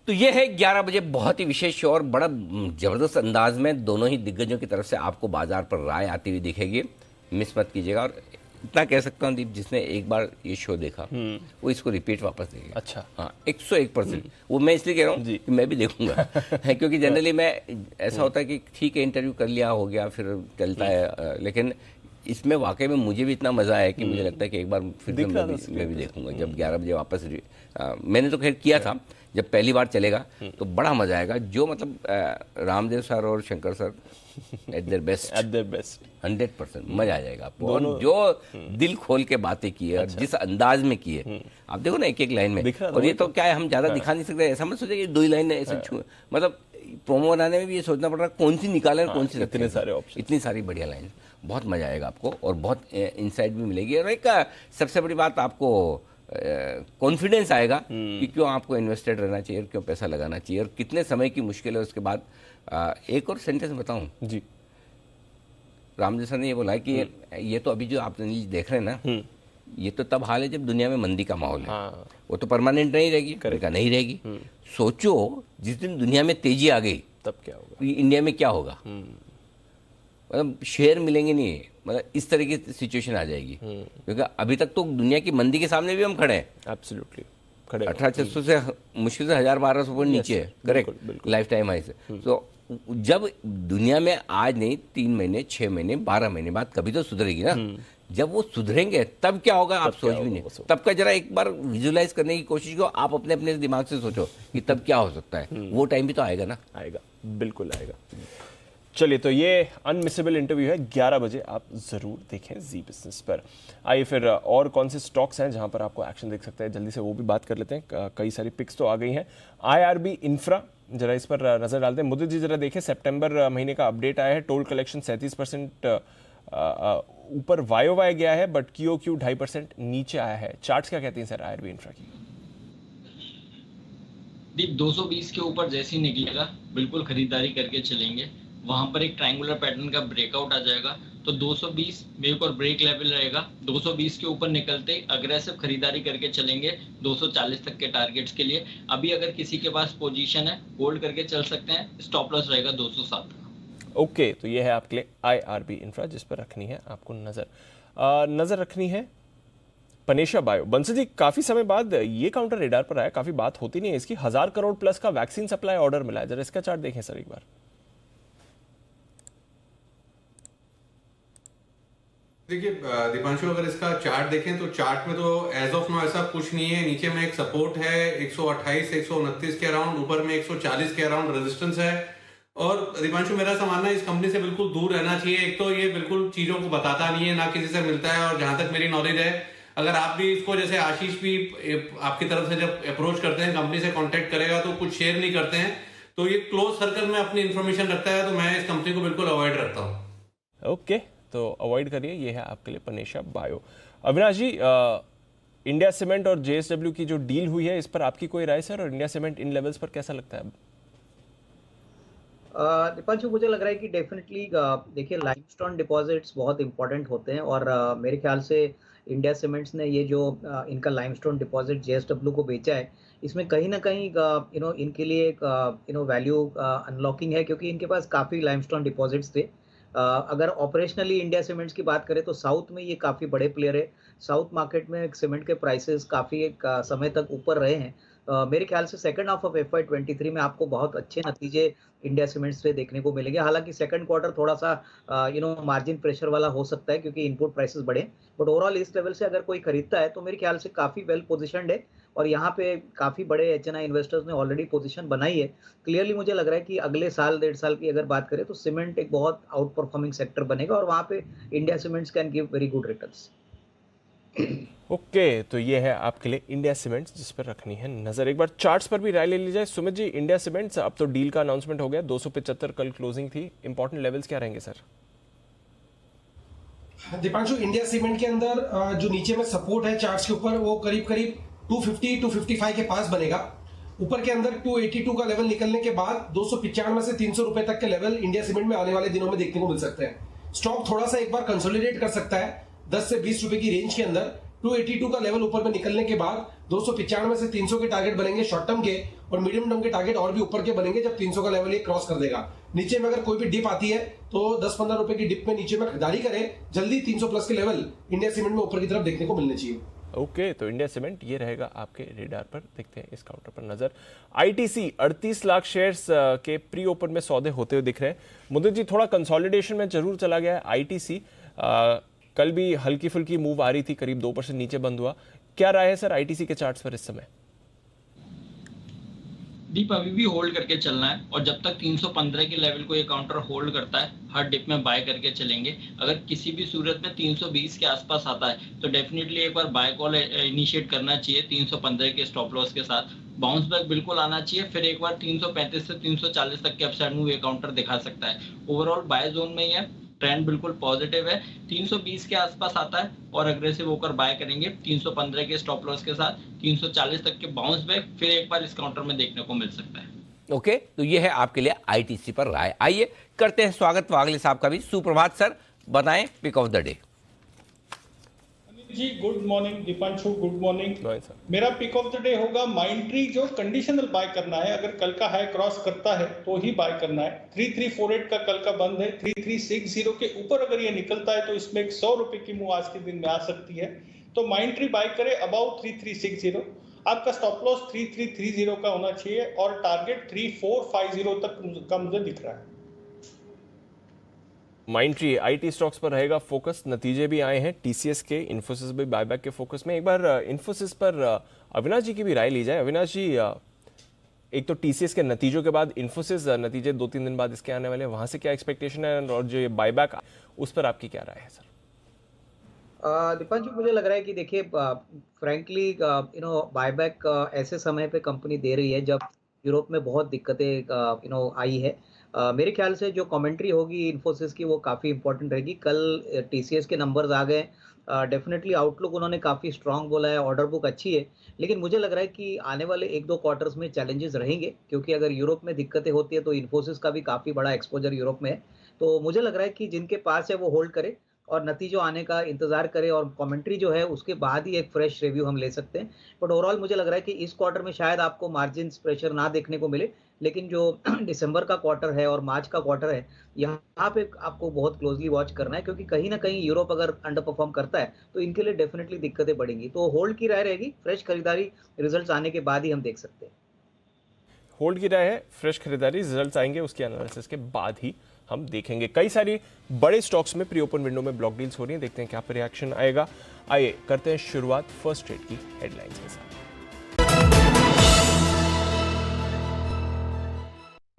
तो ये है 11 बजे बहुत ही विशेष और बड़ा जबरदस्त अंदाज में दोनों ही दिग्गजों की तरफ से आपको बाजार पर राय आती हुई दिखेगी। मिस मत कीजिएगा। और इतना कह सकता हूँ दीप, जिसने एक बार ये शो देखा वो इसको रिपीट वापस देखेगा। अच्छा, हाँ, 101%। वो मैं इसलिए कह रहा हूँ कि मैं भी देखूंगा क्योंकि जनरली मैं ऐसा होता है कि ठीक है इंटरव्यू कर लिया हो गया फिर चलता है, लेकिन इसमें वाकई में मुझे भी इतना मजा आया कि मुझे लगता है कि एक बार फिर मैं भी देखूंगा जब 11 बजे वापस। मैंने तो खैर किया था, जब पहली बार चलेगा तो बड़ा मजा आएगा। जो मतलब रामदेव सर और Shankar sir eight their best 100% मजा आ जाएगा आपको। और जो दिल खोल के बातें की है और जिस अंदाज में की है, आप देखो ना एक एक लाइन में। और ये तो क्या है, हम ज्यादा दिखा नहीं सकते, ऐसा मत सोचे कि 2 ही लाइन ऐसे मतलब प्रोमो बनाने में भी ये सोचना पड़ रहा है कौन सी निकाले और कौन सी रखें। इतने सारे ऑप्शन, इतनी सारी बढ़िया लाइन, बहुत मजा आएगा आपको और बहुत इंसाइट भी मिलेगी। और एक सबसे बड़ी बात, आपको कॉन्फिडेंस आएगा कि क्यों आपको इन्वेस्टेड रहना चाहिए, क्यों पैसा लगाना चाहिए और कितने समय की मुश्किल है। उसके बाद एक और सेंटेंस बताऊं जी, रामदेव सर ने ये बोला कि ये तो अभी जो आप देख रहे हैं ना, ये तो तब हाल है जब दुनिया में मंदी का माहौल है। वो तो परमानेंट नहीं रहेगी, नहीं रहेगी। सोचो जिस दिन दुनिया में तेजी आ गई तब क्या होगा, इंडिया में क्या होगा। मतलब शेयर मिलेंगे नहीं, मतलब इस तरह की सिचुएशन आ जाएगी। क्योंकि अभी तक तो दुनिया की मंदी के सामने भी हम खड़े हैं। एब्सोल्युटली खड़े, 1800 से मुश्किल से 1000-1200 पर नीचे है। करेक्ट, लाइफ टाइम हाई से। तो जब दुनिया में आज नहीं 3 महीने 6 महीने 12 महीने बाद कभी तो सुधरेगी ना। जब वो सुधरेंगे तब क्या होगा आप सोच भी नहीं। तब का जरा एक बार विजुलाइज करने की कोशिश करो, आप अपने अपने दिमाग से सोचो कि तब क्या हो सकता है। वो टाइम भी तो आएगा ना। आएगा, बिल्कुल आएगा। चलिए, तो ये अनमिसेबल इंटरव्यू है, 11 बजे आप ज़रूर देखें जी बिजनेस पर। आइए फिर और कौन से स्टॉक्स हैं जहां पर आपको एक्शन देख सकते हैं, जल्दी से वो भी बात कर लेते हैं। कई सारी पिक्स तो आ गई हैं। IRB इंफ्रा, जरा इस पर नज़र डालते हैं। मुद्दे जी जरा देखें, सितंबर महीने का अपडेट आया है। टोल कलेक्शन 37% ऊपर YOY गया है, बट QOQ 2.5% नीचे आया है। चार्ट्स क्या कहती हैं सर IRB इंफ्रा की? दीप 220 के ऊपर जैसे ही निकलेगा बिल्कुल खरीदारी करके चलेंगे। वहां पर एक ट्रायंगुलर पैटर्न का ब्रेकआउट आ जाएगा तो 220 में एक और ब्रेक लेवल रहेगा। 220 के ऊपर निकलते ही अग्रेसिव खरीदारी करके चलेंगे 240 तक के टारगेट्स के लिए। अभी अगर किसी के पास पोजीशन है होल्ड करके चल सकते हैं। स्टॉप लॉस रहेगा 207 का। ओके, तो ये है आपके लिए IRB इंफ्रा, जिस पर रखनी है आपको नजर रखनी है। पनेशा बायो, बंसल जी काफी समय बाद ये काउंटर रेडार पर आया, काफी बात होती नहीं है इसकी। 1000 करोड़ प्लस का वैक्सीन सप्लाई ऑर्डर मिला है, जरा इसका चार्ट देखें सर एक बार। देखिए दीपांशु, अगर इसका चार्ट देखें तो चार्ट में तो एज ऑफ नाउ ऐसा कुछ नहीं है। नीचे में एक सपोर्ट है 128 129 के अराउंड, ऊपर में 140 के अराउंड रेजिस्टेंस है। और दीपांशु, मेरा ऐसा मानना है इस कंपनी से बिल्कुल दूर रहना चाहिए। एक तो ये बिल्कुल चीजों को बताता नहीं है, ना किसी से मिलता है। और जहां तक मेरी नॉलेज है, अगर आप भी इसको, जैसे आशीष भी आपकी तरफ से जब अप्रोच करते हैं, कंपनी से कांटेक्ट करेगा तो कुछ शेयर नहीं करते हैं। तो ये क्लोज सर्कल में अपनी इन्फॉर्मेशन रखता है, तो मैं इस कंपनी को बिल्कुल अवॉइड रखता हूँ। ओके, तो अवॉइड करिए। ये है आपके लिए पनेशा बायो। अविनाश जी, इंडिया सीमेंट और JSW की जो डील हुई है, इस पर आपकी कोई राय सर? और इंडिया सीमेंट इन लेवल्स पर कैसा लगता है अब? दीपांशु, मुझे लग रहा है कि डेफिनेटली देखिए लाइमस्टोन डिपॉजिट्स बहुत इंपॉर्टेंट होते हैं और मेरे ख्याल से इंडिया सीमेंट्स ने ये जो इनका लाइमस्टोन डिपॉजिट JSW को बेचा है, इसमें कहीं ना कहीं इनके लिए एक वैल्यू अनलॉकिंग है, क्योंकि इनके पास काफ़ी लाइमस्टोन डिपॉजिट्स थे। अगर ऑपरेशनली इंडिया सीमेंट्स की बात करें तो साउथ में ये काफ़ी बड़े प्लेयर है। साउथ मार्केट में सीमेंट के प्राइसेस काफ़ी एक समय तक ऊपर रहे हैं। मेरे ख्याल से सेकंड हाफ ऑफ FY23 में आपको बहुत अच्छे नतीजे इंडिया सीमेंट्स से देखने को मिलेंगे। हालांकि सेकंड क्वार्टर थोड़ा सा मार्जिन प्रेशर वाला हो सकता है क्योंकि इनपुट प्राइसेस बढ़े, बट ओवरऑल इस लेवल से अगर कोई खरीदता है तो मेरे ख्याल से काफ़ी वेल पोजिशनड है। और यहाँ पे काफ़ी बड़े HNI इन्वेस्टर्स ने ऑलरेडी पोजीशन बनाई है। क्लियरली मुझे लग रहा है कि अगले साल 1.5 साल की अगर बात करें तो सीमेंट एक बहुत आउट परफॉर्मिंग सेक्टर बनेगा और वहाँ पे India cements can give very good returns. Okay, तो ये है आपके लिए इंडिया सीमेंट्स, जिस पर रखनी है नजर। एक बार चार्ट्स पर भी राय ले ली जाए। सुमित जी, इंडिया सीमेंट्स, अब तो डील का अनाउंसमेंट हो गया, 275 कल क्लोजिंग थी। इंपॉर्टेंट लेवल्स क्या रहेंगे सर? दीपांशु, इंडिया सीमेंट के अंदर जो नीचे में सपोर्ट है चार्ट्स के ऊपर, वो करीब करीब 250 255 के पास बनेगा। ऊपर के अंदर 282 का लेवल निकलने के बाद 295 से 300 रुपए तक के लेवल इंडिया सीमेंट में आने वाले दिनों में देखने को मिल सकते हैं। स्टॉक थोड़ा सा एक बार कंसोलिडेट कर सकता है 10 से 20 रुपए की रेंज के अंदर। 282 का लेवल ऊपर में निकलने के बाद 295 से 300 के टारगेट बनेंगे शॉर्ट टर्म के, और मीडियम टर्म के टारगेट और भी ऊपर के बनेंगे जब 300 का लेवल ये क्रॉस कर देगा। नीचे में अगर कोई भी डिप आती है तो 10-15 रुपए की डिप में नीचे में खरीदारी करें। जल्दी 300 प्लस के लेवल इंडिया सीमेंट में ऊपर की तरफ देखने को मिलने चाहिए। ओके, तो इंडिया सीमेंट ये रहेगा आपके रेडार पर। देखते हैं इस काउंटर पर नजर। ITC 38 लाख शेयर्स के प्री ओपन में सौदे होते हुए दिख रहे हैं। मुद्दे जी, थोड़ा कंसोलिडेशन में जरूर चला गया है ITC। कल भी हल्की फुल्की मूव आ रही थी, करीब 2% नीचे बंद हुआ। क्या राय है सर ITC के चार्ट्स पर इस समय? दीप, अभी भी होल्ड करके चलना है और जब तक 315 के लेवल को ये काउंटर होल्ड करता है, हर डिप में बाय करके चलेंगे। अगर किसी भी सूरत में 320 के आसपास आता है तो डेफिनेटली एक बार बाय कॉल इनिशिएट करना चाहिए 315 के स्टॉप लॉस के साथ। बाउंस बैक बिल्कुल आना चाहिए, फिर एक बार 335 से 340 तक के अपसाइड मूव ये काउंटर दिखा सकता है। ओवरऑल बाय जोन में ही है, ट्रेंड बिल्कुल पॉजिटिव है। 320 के आसपास आता है और अग्रेसिव होकर बाय करेंगे 315 के स्टॉप लॉस के साथ। 340 तक के बाउंस बैक फिर एक बार इस काउंटर में देखने को मिल सकता है। ओके, तो ये है आपके लिए ITC पर राय। आइए करते हैं स्वागत वागले साहब का भी। सुप्रभात सर, बताएं पिक ऑफ द डे। जी good morning Deepanshu, good morning. मेरा पिक ऑफ द डे होगा माइंडट्री, जो कंडीशनल बाय करना है। अगर कल का हाई क्रॉस करता है तो ही बाय करना है। 3348 का कल का बंद है। 3360 के ऊपर अगर ये निकलता है तो इसमें 100 रुपए की मूव आज के दिन में आ सकती है। तो माइंडट्री बाय करे अबाउट 3360। आपका स्टॉप लॉस 3330 का होना चाहिए और टारगेट 3450 तक का मुझे दिख रहा है। माइंडट्री IT स्टॉक्स पर रहेगा फोकस। नतीजे भी आए हैं TCS के, इन्फोसिस भी बायबैक के फोकस में। एक बार इन्फोसिस पर अविनाश जी की भी राय ली जाए। अविनाश जी, एक तो टीसीएस के नतीजों के बाद इन्फोसिस नतीजे 2-3 दिन बाद इसके आने वाले हैं, वहां से क्या एक्सपेक्टेशन है, और जो ये बायबैक उस पर आपकी क्या राय है सर? दीपांशु, मुझे लग रहा है कि देखिए फ्रैंकली बायबैक ऐसे समय पे कंपनी दे रही है जब यूरोप में बहुत दिक्कतें आई है। मेरे ख्याल से जो कमेंट्री होगी इन्फोसिस की वो काफ़ी इंपॉर्टेंट रहेगी। कल टीसीएस के नंबर्स आ गए, डेफिनेटली आउटलुक उन्होंने काफ़ी स्ट्रांग बोला है, ऑर्डर बुक अच्छी है, लेकिन मुझे लग रहा है कि आने वाले 1-2 क्वार्टर्स में चैलेंजेस रहेंगे, क्योंकि अगर यूरोप में दिक्कतें होती है तो इन्फोसिस का भी काफ़ी बड़ा एक्सपोजर यूरोप में है। तो मुझे लग रहा है कि जिनके पास है वो होल्ड करे और नतीजों आने का इंतजार करें, और कमेंट्री जो है उसके बाद ही एक फ्रेश रिव्यू हम ले सकते हैं। बट ओवरऑल मुझे लग रहा है कि इस क्वार्टर में शायद आपको मार्जिन प्रेशर ना देखने को मिले, लेकिन जो दिसंबर का क्वार्टर है और मार्च का क्वार्टर है, यहाँ पे आपको बहुत क्लोजली वॉच करना है, क्योंकि कहीं ना कहीं यूरोप अगर अंडर परफॉर्म करता है तो इनके लिए डेफिनेटली दिक्कतें बढ़ेंगी। तो होल्ड की राय रहेगी, फ्रेश खरीदारी रिजल्ट्स आने के बाद ही हम देख सकते हैं। होल्ड की राय है, फ्रेश खरीदारी रिजल्ट्स आएंगे उसके एनालिसिस के बाद ही हम देखेंगे। कई सारी बड़े स्टॉक्स में प्री ओपन विंडो में ब्लॉक डील्स हो रही हैं, देखते हैं क्या रिएक्शन आएगा। आइए करते हैं शुरुआत फर्स्ट ट्रेड की हेडलाइंस के साथ।